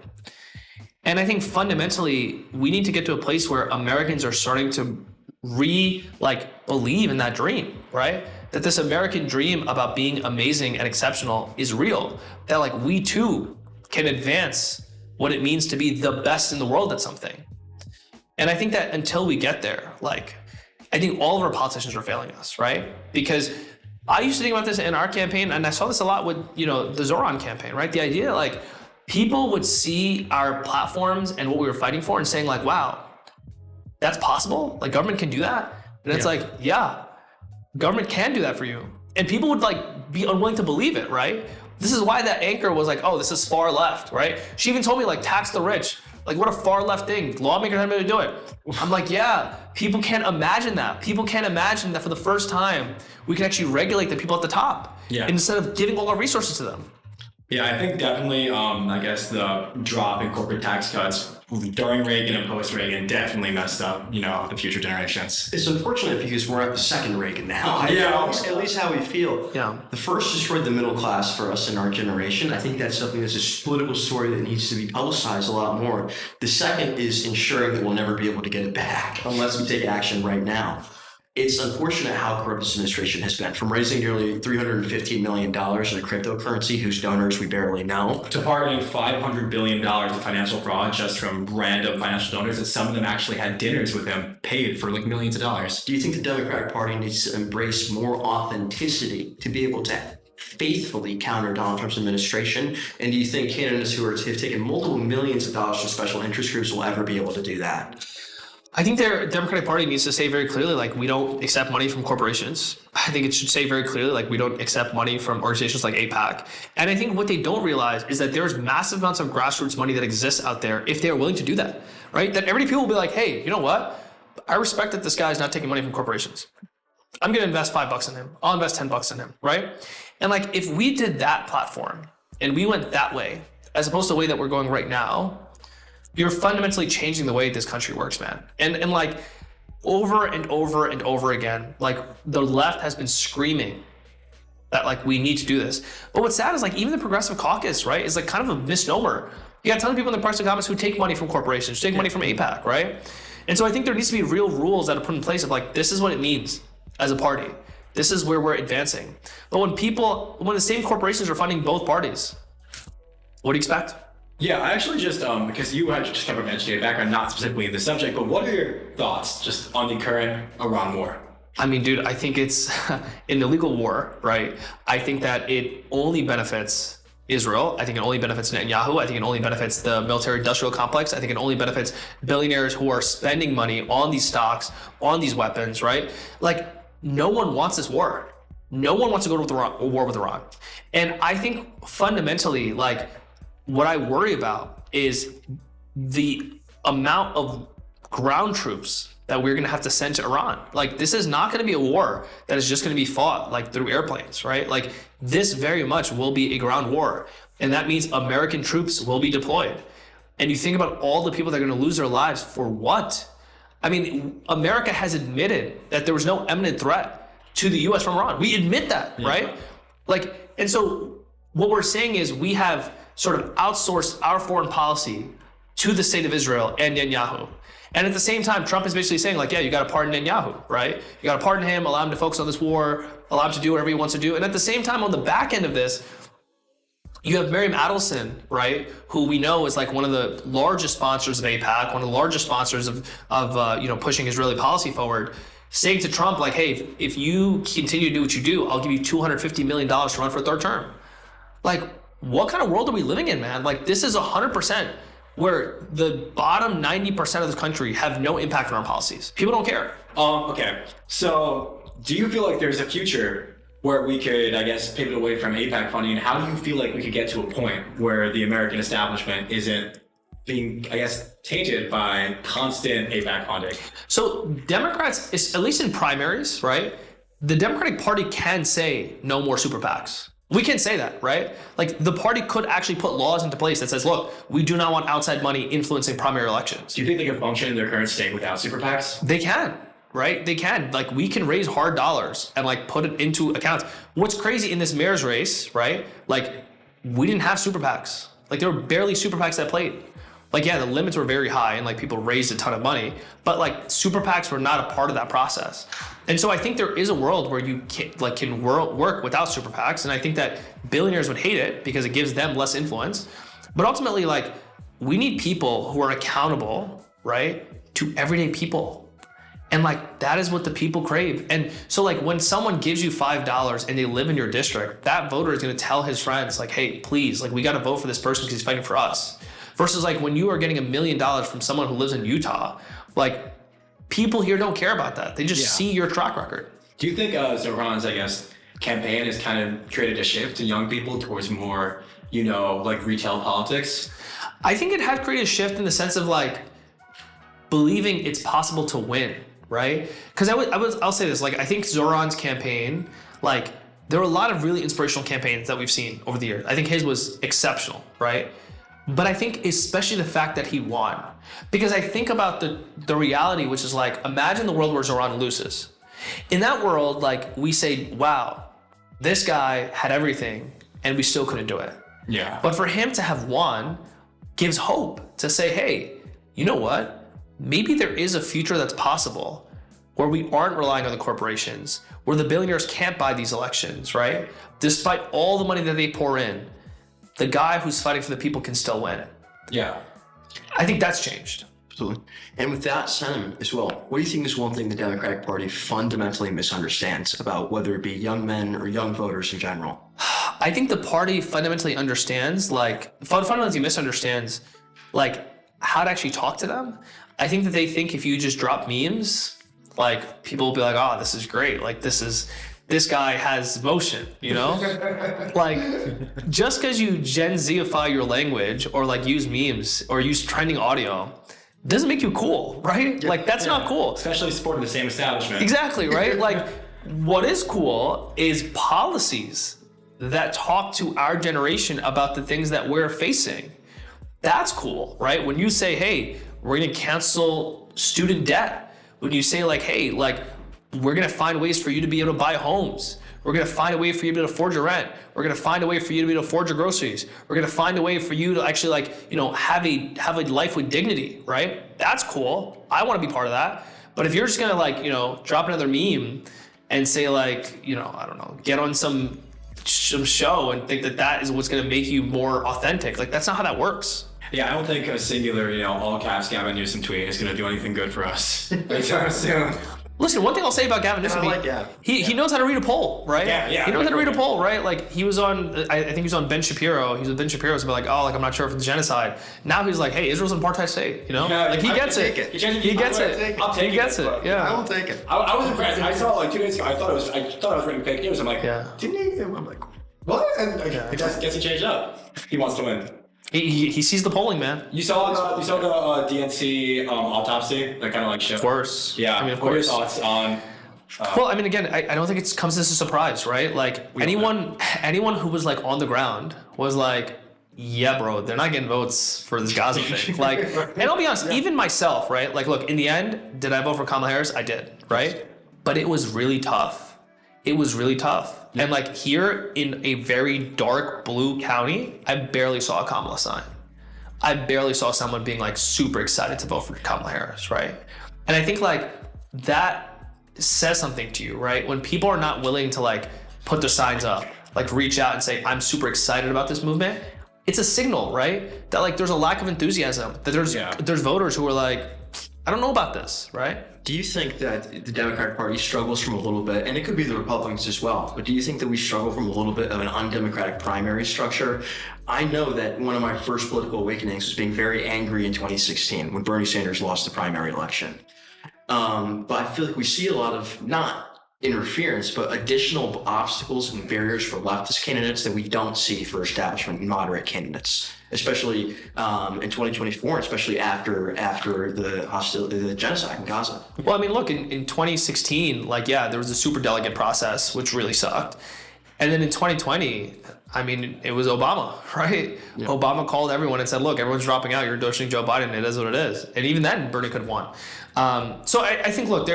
And I think fundamentally, we need to get to a place where Americans are starting to believe in that dream, right? That this American dream about being amazing and exceptional is real. That like we too can advance what it means to be the best in the world at something. And I think that until we get there, like, I think all of our politicians are failing us, right? Because I used to think about this in our campaign, and I saw this a lot with, the Zohran campaign, right? The idea like, people would see our platforms and what we were fighting for and saying like, wow, that's possible? Like government can do that? And it's like, yeah, government can do that for you. And people would like be unwilling to believe it, right? This is why that anchor was like, oh, this is far left, right? She even told me like tax the rich. Like what a far left thing. Lawmakers haven't been able to do it. I'm like, yeah, people can't imagine that. People can't imagine that for the first time, we can actually regulate the people at the top instead of giving all our resources to them. Yeah, I think definitely, I guess the drop in corporate tax cuts during Reagan and post-Reagan definitely messed up, the future generations. It's unfortunate because we're at the second Reagan now. At least how we feel. Yeah. The first destroyed the middle class for us in our generation. I think that's something that's a political story that needs to be publicized a lot more. The second is ensuring that we'll never be able to get it back unless we take action right now. It's unfortunate how corrupt this administration has been, from raising nearly $315 million in a cryptocurrency whose donors we barely know, to pardoning $500 billion in financial fraud just from random financial donors, and some of them actually had dinners with him paid for like millions of dollars. Do you think the Democratic Party needs to embrace more authenticity to be able to faithfully counter Donald Trump's administration? And do you think candidates who have taken multiple millions of dollars from special interest groups will ever be able to do that? I think their Democratic Party needs to say very clearly, like, we don't accept money from corporations. I think it should say very clearly, like, we don't accept money from organizations like AIPAC. And I think what they don't realize is that there's massive amounts of grassroots money that exists out there if they are willing to do that, right? That every people will be like, hey, you know what? I respect that this guy is not taking money from corporations. I'm going to invest $5 in him. I'll invest $10 in him, right? And like, if we did that platform and we went that way, as opposed to the way that we're going right now, you're fundamentally changing the way this country works, man. And like, over and over and over again, like the left has been screaming that like we need to do this. But what's sad is like even the Progressive Caucus, right, is like kind of a misnomer. You got a ton of people in the Progressive Caucus who take money from corporations, take money from AIPAC, right? And so I think there needs to be real rules that are put in place of like, this is what it means as a party. This is where we're advancing. But when the same corporations are funding both parties, what do you expect? Yeah, I actually just, because you had just covered educated background, not specifically in the subject, but what are your thoughts just on the current Iran war? I mean, dude, I think it's an illegal war, right? I think that it only benefits Israel. I think it only benefits Netanyahu. I think it only benefits the military-industrial complex. I think it only benefits billionaires who are spending money on these stocks, on these weapons, right? Like, no one wants this war. No one wants to go to war with Iran. And I think fundamentally, like, what I worry about is the amount of ground troops that we're going to have to send to Iran. Like, this is not going to be a war that is just going to be fought like through airplanes, right? Like, this very much will be a ground war. And that means American troops will be deployed. And you think about all the people that are going to lose their lives for what? I mean, America has admitted that there was no imminent threat to the US from Iran. We admit that, right? Like, and so what we're saying is we have sort of outsourced our foreign policy to the state of Israel and Netanyahu. And at the same time, Trump is basically saying like, yeah, you got to pardon Netanyahu, right? You got to pardon him, allow him to focus on this war, allow him to do whatever he wants to do. And at the same time, on the back end of this, you have Miriam Adelson, right, who we know is like one of the largest sponsors of AIPAC, one of the largest sponsors of pushing Israeli policy forward, saying to Trump like, hey, if you continue to do what you do, I'll give you $250 million to run for a third term. Like, what kind of world are we living in, man? Like, this is 100% where the bottom 90% of the country have no impact on our policies. People don't care. Okay. So do you feel like there's a future where we could, I guess, pivot away from AIPAC funding? And how do you feel like we could get to a point where the American establishment isn't being, I guess, tainted by constant AIPAC funding? So Democrats, at least in primaries, right? The Democratic Party can say no more super PACs. We can say that, right? Like, the party could actually put laws into place that says, look, we do not want outside money influencing primary elections. Do you think they can function in their current state without super PACs? They can, right? They can. Like, we can raise hard dollars and like put it into accounts. What's crazy in this mayor's race, right? Like, we didn't have super PACs. Like, there were barely super PACs that played. Like, yeah, the limits were very high and like people raised a ton of money, but like super PACs were not a part of that process. And so I think there is a world where you can work without super PACs. And I think that billionaires would hate it because it gives them less influence. But ultimately, like, we need people who are accountable, right, to everyday people. And like, that is what the people crave. And so like, when someone gives you $5 and they live in your district, that voter is going to tell his friends like, hey, please, like, we got to vote for this person because he's fighting for us. Versus like when you are getting $1 million from someone who lives in Utah, like, people here don't care about that. They just see your track record. Do you think Zohran's, I guess, campaign has kind of created a shift in young people towards more, like retail politics? I think it had created a shift in the sense of like believing it's possible to win, right? Because I'll say this, like, I think Zohran's campaign, like, there were a lot of really inspirational campaigns that we've seen over the years. I think his was exceptional, right? But I think especially the fact that he won, because I think about the reality, which is like, imagine the world where Zohran loses. In that world, like, we say, wow, this guy had everything and we still couldn't do it. Yeah. But for him to have won gives hope to say, hey, you know what? Maybe there is a future that's possible where we aren't relying on the corporations, where the billionaires can't buy these elections, right? Despite all the money that they pour in, the guy who's fighting for the people can still win. Yeah. I think that's changed. Absolutely. And with that sentiment as well, what do you think is one thing the Democratic Party fundamentally misunderstands about whether it be young men or young voters in general? I think the party fundamentally misunderstands like how to actually talk to them. I think that they think if you just drop memes, like, people will be like, oh, this is great. Like, this guy has motion, Like, just because you Gen Zify your language or like use memes or use trending audio doesn't make you cool, right? Like, that's not cool. Especially supporting the same establishment. Exactly, right? Like, what is cool is policies that talk to our generation about the things that we're facing. That's cool, right? When you say, hey, we're gonna cancel student debt. When you say like, hey, like, we're gonna find ways for you to be able to buy homes. We're gonna find a way for you to be able to afford your rent. We're gonna find a way for you to be able to afford your groceries. We're gonna find a way for you to actually like, you know, have a life with dignity, right? That's cool. I wanna be part of that. But if you're just gonna like, you know, drop another meme and say like, you know, I don't know, get on some show and think that that is what's gonna make you more authentic, like that's not how that works. Yeah, I don't think a singular, you know, all caps Gavin Newsom tweet is going to do anything good for us anytime soon. Listen, one thing I'll say about Gavin Newsom, he knows how to read a poll, right? Yeah. He knows how to read a poll, right? Like he was on, I think he was on Ben Shapiro. He was with Ben Shapiro. So like, oh, like I'm not sure if it's genocide. Now he's like, hey, Israel's an apartheid state. You know, like he gets it. He gets it. I'll take it. He gets it. Yeah. I will take it. I was impressed. I saw it like 2 days ago. I thought I was reading fake news. I'm like, didn't he? I'm like, what? And I guess he changed up. He wants to win. He sees the polling, man. You saw the DNC autopsy, that kind of like show. Of course. Yeah. I mean, of what course. are your thoughts on? Well, I mean, again, I don't think it comes as a surprise, right? Like anyone who was like on the ground was like, yeah, bro, they're not getting votes for this Gaza thing. Like, and I'll be honest, even myself, right? Like, look, in the end, did I vote for Kamala Harris? I did, right? But it was really tough. It was really tough. Yeah. And like here in a very dark blue county, I barely saw a Kamala sign. I barely saw someone being like super excited to vote for Kamala Harris, right? And I think like that says something to you, right? When people are not willing to like put their signs up, like reach out and say, I'm super excited about this movement, it's a signal, right? That like there's a lack of enthusiasm, that there's voters who are like, I don't know about this, right? Do you think that the Democratic Party struggles from a little bit, and it could be the Republicans as well, but do you think that we struggle from a little bit of an undemocratic primary structure? I know that one of my first political awakenings was being very angry in 2016 when Bernie Sanders lost the primary election. But I feel like we see a lot of, not interference, but additional obstacles and barriers for leftist candidates that we don't see for establishment and moderate candidates, especially in 2024, especially after the genocide in Gaza. Well, I mean, look, in 2016, like, yeah, there was a super delegate process, which really sucked. And then in 2020, I mean, it was Obama, right? Yeah. Obama called everyone and said, look, everyone's dropping out. You're endorsing Joe Biden. It is what it is. And even then, Bernie could have won. So I think, look,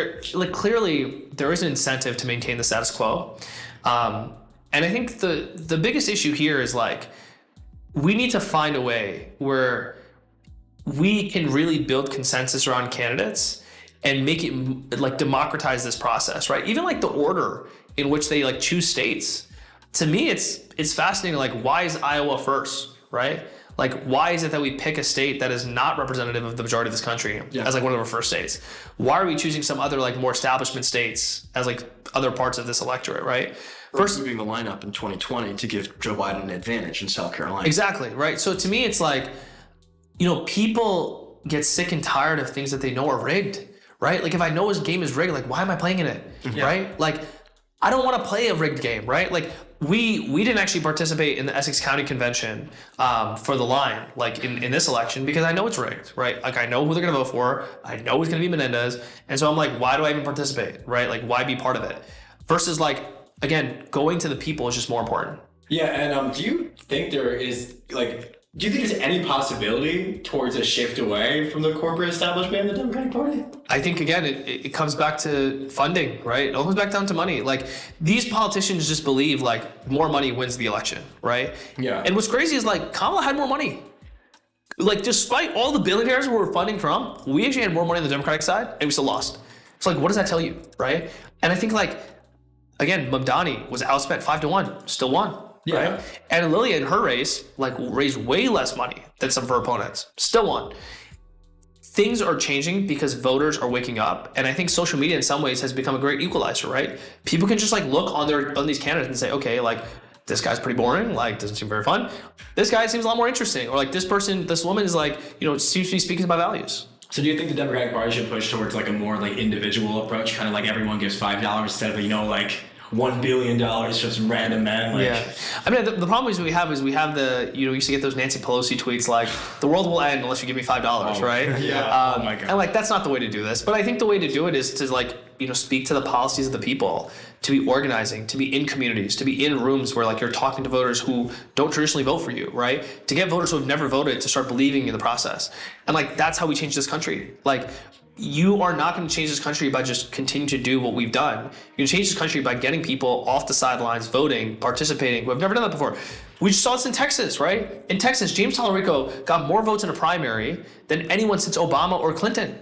clearly there is an incentive to maintain the status quo. And I think the biggest issue here is like, we need to find a way where we can really build consensus around candidates and make it like democratize this process, right? Even like the order in which they like choose states. To me, it's fascinating. Like, why is Iowa first, right? Like, why is it that we pick a state that is not representative of the majority of this country as like one of our first states? Why are we choosing some other like more establishment states as like other parts of this electorate, right? First, moving the lineup in 2020 to give Joe Biden an advantage in South Carolina. Exactly, right? So to me, it's like, you know, people get sick and tired of things that they know are rigged, right? Like, if I know his game is rigged, like, why am I playing in it, right? Like, I don't want to play a rigged game, right? Like, we didn't actually participate in the Essex County Convention for the line, like in this election, because I know it's rigged, right? Like, I know who they're going to vote for. I know it's going to be Menendez. And so I'm like, why do I even participate, right? Like, why be part of it? Versus like, again, going to the people is just more important. Yeah, and do you think there is like, do you think there's any possibility towards a shift away from the corporate establishment in the Democratic Party? I think, again, it comes back to funding, right? It all comes back down to money. Like, these politicians just believe, like, more money wins the election, right? Yeah. And what's crazy is, like, Kamala had more money. Like, despite all the billionaires who were funding Trump, we actually had more money on the Democratic side, and we still lost. So, like, what does that tell you, right? And I think, like, again, Mamdani was outspent 5-1, still won. Yeah. Right? And Lilia in her race, like, raised way less money than some of her opponents. Still won. Things are changing because voters are waking up. And I think social media in some ways has become a great equalizer, right? People can just like look on these candidates and say, okay, like, this guy's pretty boring, like, doesn't seem very fun. This guy seems a lot more interesting. Or like, this woman is like, you know, seems to be speaking about values. So do you think the Democratic Party should push towards like a more like individual approach, kind of like everyone gives $5 instead of, you know, like $1 billion to some random man? Like, yeah. I mean, the problem is we have the, you know, we used to get those Nancy Pelosi tweets like, the world will end unless you give me $5, right? Yeah. Oh my God. And like, that's not the way to do this. But I think the way to do it is to like speak to the policies of the people, to be organizing, to be in communities, to be in rooms where like you're talking to voters who don't traditionally vote for you, right? To get voters who have never voted to start believing in the process. And like, that's how we change this country. Like, you are not going to change this country by just continuing to do what we've done. You're going to change this country by getting people off the sidelines, voting, participating, who have never done that before. We just saw this in Texas, right? In Texas, James Talarico got more votes in a primary than anyone since Obama or Clinton.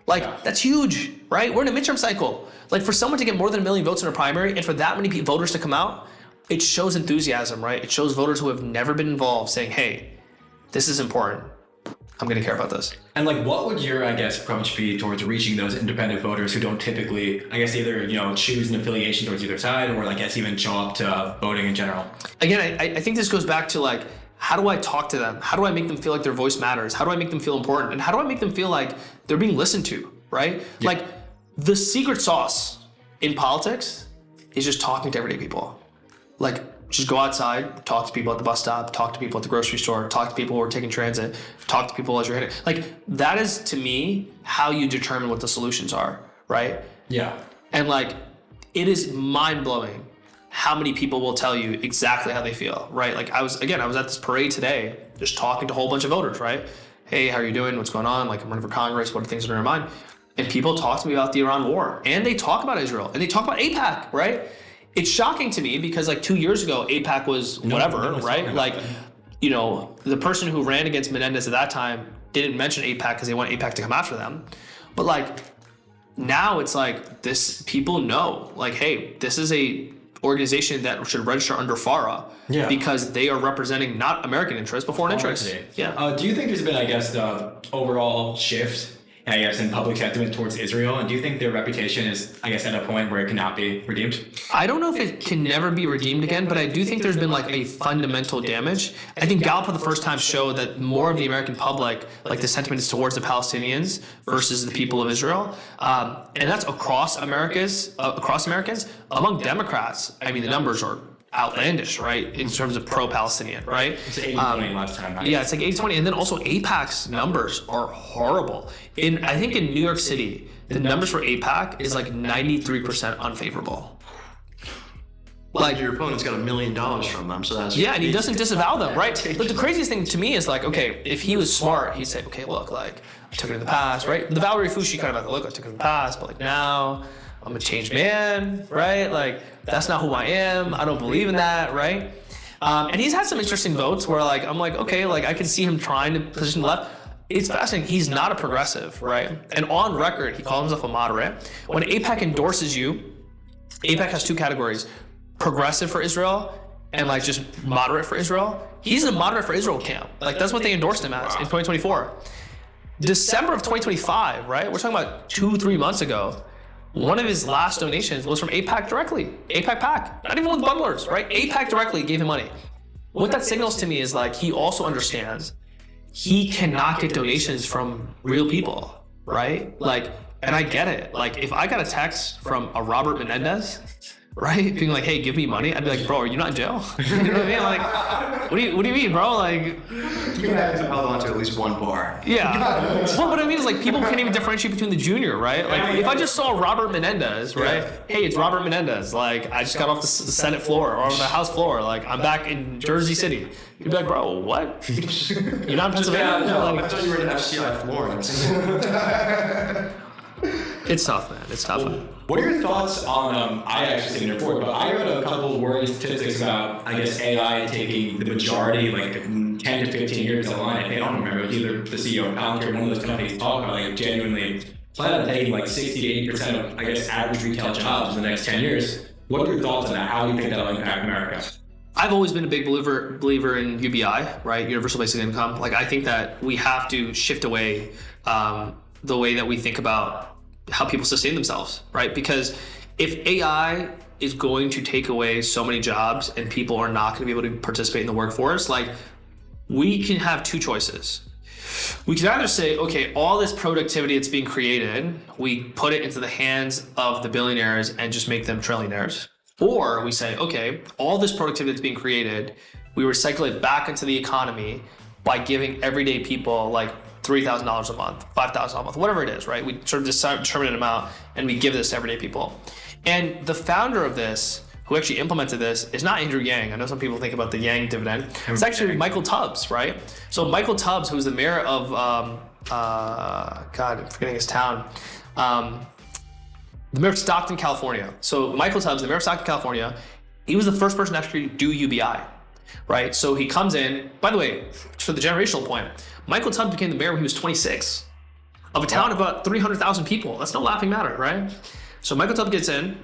Like, that's huge, right? We're in a midterm cycle. Like, for someone to get more than 1 million votes in a primary and for that many voters to come out, it shows enthusiasm, right? It shows voters who have never been involved saying, hey, this is important. I'm going to care about this. And like, what would your, I guess, approach be towards reaching those independent voters who don't typically, I guess, either, choose an affiliation towards either side or I guess even show up to voting in general? Again, I think this goes back to like, how do I talk to them? How do I make them feel like their voice matters? How do I make them feel important? And how do I make them feel like they're being listened to, right? Yeah. Like, the secret sauce in politics is just talking to everyday people. Like, just go outside, talk to people at the bus stop, talk to people at the grocery store, talk to people who are taking transit, talk to people as you're hitting. Like, that is, to me, how you determine what the solutions are, right? Yeah. And like, it is mind-blowing how many people will tell you exactly how they feel, right? Like, I was at this parade today, just talking to a whole bunch of voters, right? Hey, how are you doing? What's going on? Like, I'm running for Congress. What are things that are in your mind? And people talk to me about the Iran war, and they talk about Israel, and they talk about AIPAC, right? It's shocking to me because like 2 years ago, AIPAC was whatever, right? Like, the person who ran against Menendez at that time didn't mention AIPAC because they want AIPAC to come after them. But like, now it's like this, people know, like, hey, this is a organization that should register under FARA because they are representing not American interests, but foreign interests. Yeah. Do you think there's been, I guess, the overall shift, I guess, in public sentiment towards Israel? And do you think their reputation is, I guess, at a point where it cannot be redeemed? I don't know if it can never be redeemed again, but I do think there's been like a fundamental damage. I think Gallup for the first time showed that more of the American public, like the sentiment is towards the Palestinians versus the people of Israel. And that's across Americans. Among Democrats, I mean, the numbers are outlandish, right? In terms of pro-Palestinian, right? It's 80-20 last time, right? Yeah, it's like 80-20. And then also AIPAC's numbers are horrible. I think in New York City, the numbers for AIPAC is like 93% unfavorable. Like, your opponent's got $1 million from them, so that's... Yeah, and he doesn't disavow them, right? But the craziest thing to me is like, okay, if he was smart, he'd say, okay, look, like, I took it in the past, right? The Valerie Fouché kind of like, look, I took it in the past, but like now, I'm a changed man, right? Like, that's not who I am. I don't believe in that, right? And he's had some interesting votes where like, I'm like, okay, like I can see him trying to position left. It's fascinating. He's not a progressive, right? And on record, he calls himself a moderate. When AIPAC endorses you, AIPAC has two categories: progressive for Israel and like just moderate for Israel. He's in a moderate for Israel camp. Like, that's what they endorsed him as in 2024. December of 2025, right? We're talking about 2-3 months ago. One of his last donations was from AIPAC directly. AIPAC PAC, not even one of the bundlers, right? AIPAC directly gave him money. What that signals to me is like, he also understands he cannot get donations from real people, right? Like, and I get it. Like, if I got a text from a Robert Menendez, right, being like, hey, give me money, I'd be like, bro, are you not in jail? You know what I mean? Like, what do you mean, bro? Like, you have to hold on to at least one bar. Yeah. Well, what I mean is like, people can't even differentiate between the junior, right? Like, if I just saw Robert Menendez, right? Hey, it's Robert Menendez. Like, I just got off the Senate floor or on the House floor. Like, I'm back in Jersey City. You'd be like, bro, what? You're not in Pennsylvania? Yeah, no, like, I thought you were in FCI Florence. It's tough, man. It's tough. What are your thoughts on, I actually seen a report, but I read a couple of worrying statistics about, I guess, AI taking the majority, like 10 to 15 years down the line. I don't remember, it was either the CEO of Palantir, one of those companies talk about, like, genuinely plan on taking like 60 to 80% of, I guess, average retail jobs in the next 10 years. What are your thoughts on that? How do you think that'll impact America? I've always been a big believer in UBI, right? Universal Basic Income. Like, I think that we have to shift away the way that we think about how people sustain themselves, right? Because if AI is going to take away so many jobs and people are not going to be able to participate in the workforce, like, we can have two choices. We can either say, okay, all this productivity that's being created, we put it into the hands of the billionaires and just make them trillionaires. Or we say, okay, all this productivity that's being created, we recycle it back into the economy by giving everyday people like $3,000 a month, $5,000 a month, whatever it is, right? We sort of determine an amount and we give this to everyday people. And the founder of this, who actually implemented this, is not Andrew Yang. I know some people think about the Yang dividend. It's actually Michael Tubbs, right? So Michael Tubbs, who's the mayor of, God, I'm forgetting his town. The mayor of Stockton, California. So Michael Tubbs, the mayor of Stockton, California, he was the first person to actually do UBI, right? So he comes in, by the way, for the generational point, Michael Tubbs became the mayor when he was 26 of a town of about 300,000 people. That's no laughing matter, right? So Michael Tubbs gets in.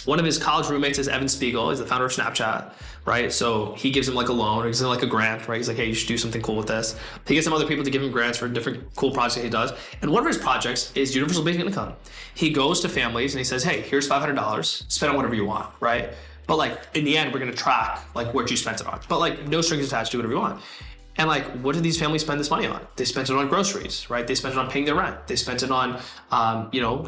One of his college roommates is Evan Spiegel. He's the founder of Snapchat, right? So he gives him like a loan, or gives him like a grant, right? He's like, hey, you should do something cool with this. He gets some other people to give him grants for different cool projects that he does. And one of his projects is universal basic income. He goes to families and he says, hey, here's $500, spend on whatever you want, right? But like, in the end, we're gonna track like what you spent it on. But like, no strings attached, do whatever you want. And like, what do these families spend this money on? They spent it on groceries, right? They spent it on paying their rent. They spent it on,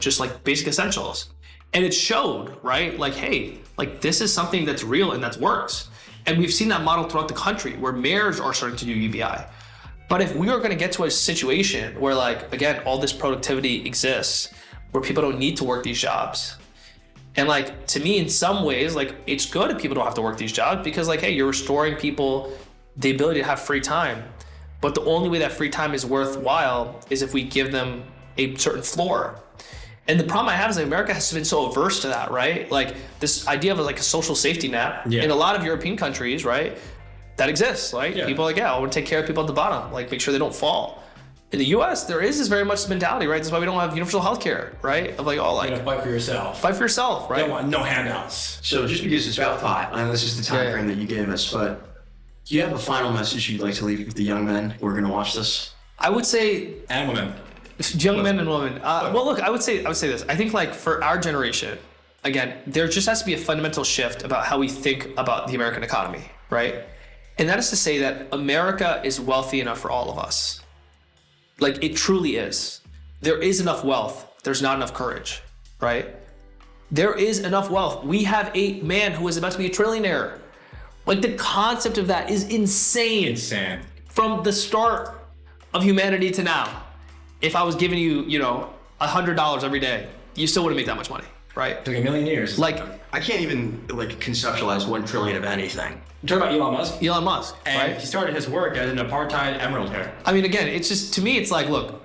just like basic essentials. And it showed, right? Like, hey, like this is something that's real and that works. And we've seen that model throughout the country where mayors are starting to do UBI. But if we are gonna get to a situation where like, again, all this productivity exists, where people don't need to work these jobs. And like, to me, in some ways, like it's good if people don't have to work these jobs because like, hey, you're restoring people the ability to have free time. But the only way that free time is worthwhile is if we give them a certain floor. And the problem I have is that America has been so averse to that, right? Like this idea of like a social safety net in a lot of European countries, right? That exists, right? Yeah. People are like, I want to take care of people at the bottom, like make sure they don't fall. In the US, there is this very much mentality, right? That's why we don't have universal health care, right? Of like, fight for yourself. Fight for yourself, right? Don't want no handouts. So just because it's about 5, I know this is the time frame that you gave us, but do you have a final message you'd like to leave with the young men who are going to watch this? I would say, and women. Young men and women. Well, look, I would say this. I think like for our generation, again, there just has to be a fundamental shift about how we think about the American economy, right? And that is to say that America is wealthy enough for all of us. Like it truly is. There is enough wealth. There's not enough courage, right? There is enough wealth. We have a man who is about to be a trillionaire. Like the concept of that is insane. Insane. From the start of humanity to now. If I was giving you, $100 every day, you still wouldn't make that much money, right? It took a million years. Like, I can't even like conceptualize 1 trillion of anything. You're talking about Elon Musk? Elon Musk, and right? He started his work as an apartheid emerald hair. I mean, again, it's just, to me, it's like, look,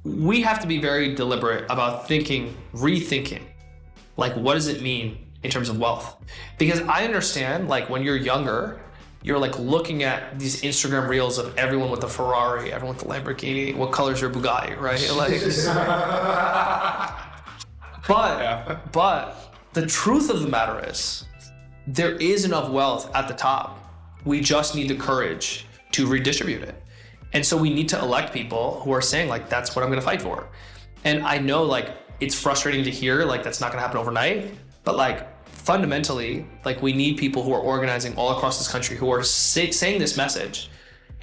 we have to be very deliberate about rethinking, like, what does it mean in terms of wealth? Because I understand, like, when you're younger, you're like looking at these Instagram reels of everyone with a Ferrari, everyone with a Lamborghini, what color's your Bugatti, right? Like, but the truth of the matter is, there is enough wealth at the top. We just need the courage to redistribute it. And so we need to elect people who are saying like, that's what I'm gonna fight for. And I know like, it's frustrating to hear like, that's not gonna happen overnight, but like, fundamentally, like we need people who are organizing all across this country who are saying this message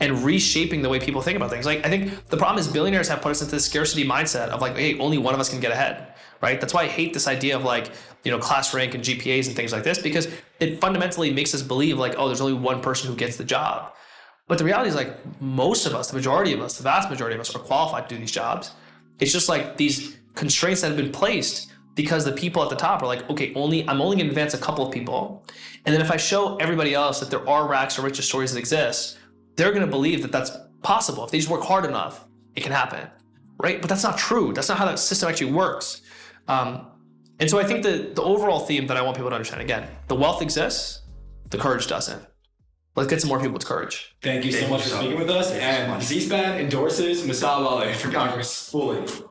and reshaping the way people think about things. Like I think the problem is billionaires have put us into this scarcity mindset of like, hey, only one of us can get ahead, right? That's why I hate this idea of like, class rank and GPAs and things like this, because it fundamentally makes us believe like, oh, there's only one person who gets the job. But the reality is like most of us, the majority of us, the vast majority of us are qualified to do these jobs. It's just like these constraints that have been placed because the people at the top are like, okay, I'm only gonna advance a couple of people. And then if I show everybody else that there are rags to riches stories that exist, they're gonna believe that that's possible. If they just work hard enough, it can happen, right? But that's not true. That's not how that system actually works. And so I think the overall theme that I want people to understand, again, the wealth exists, the courage doesn't. Let's get some more people with courage. Thank you so much for speaking with us. And C-SPAN endorses Mussab Ali for Congress fully.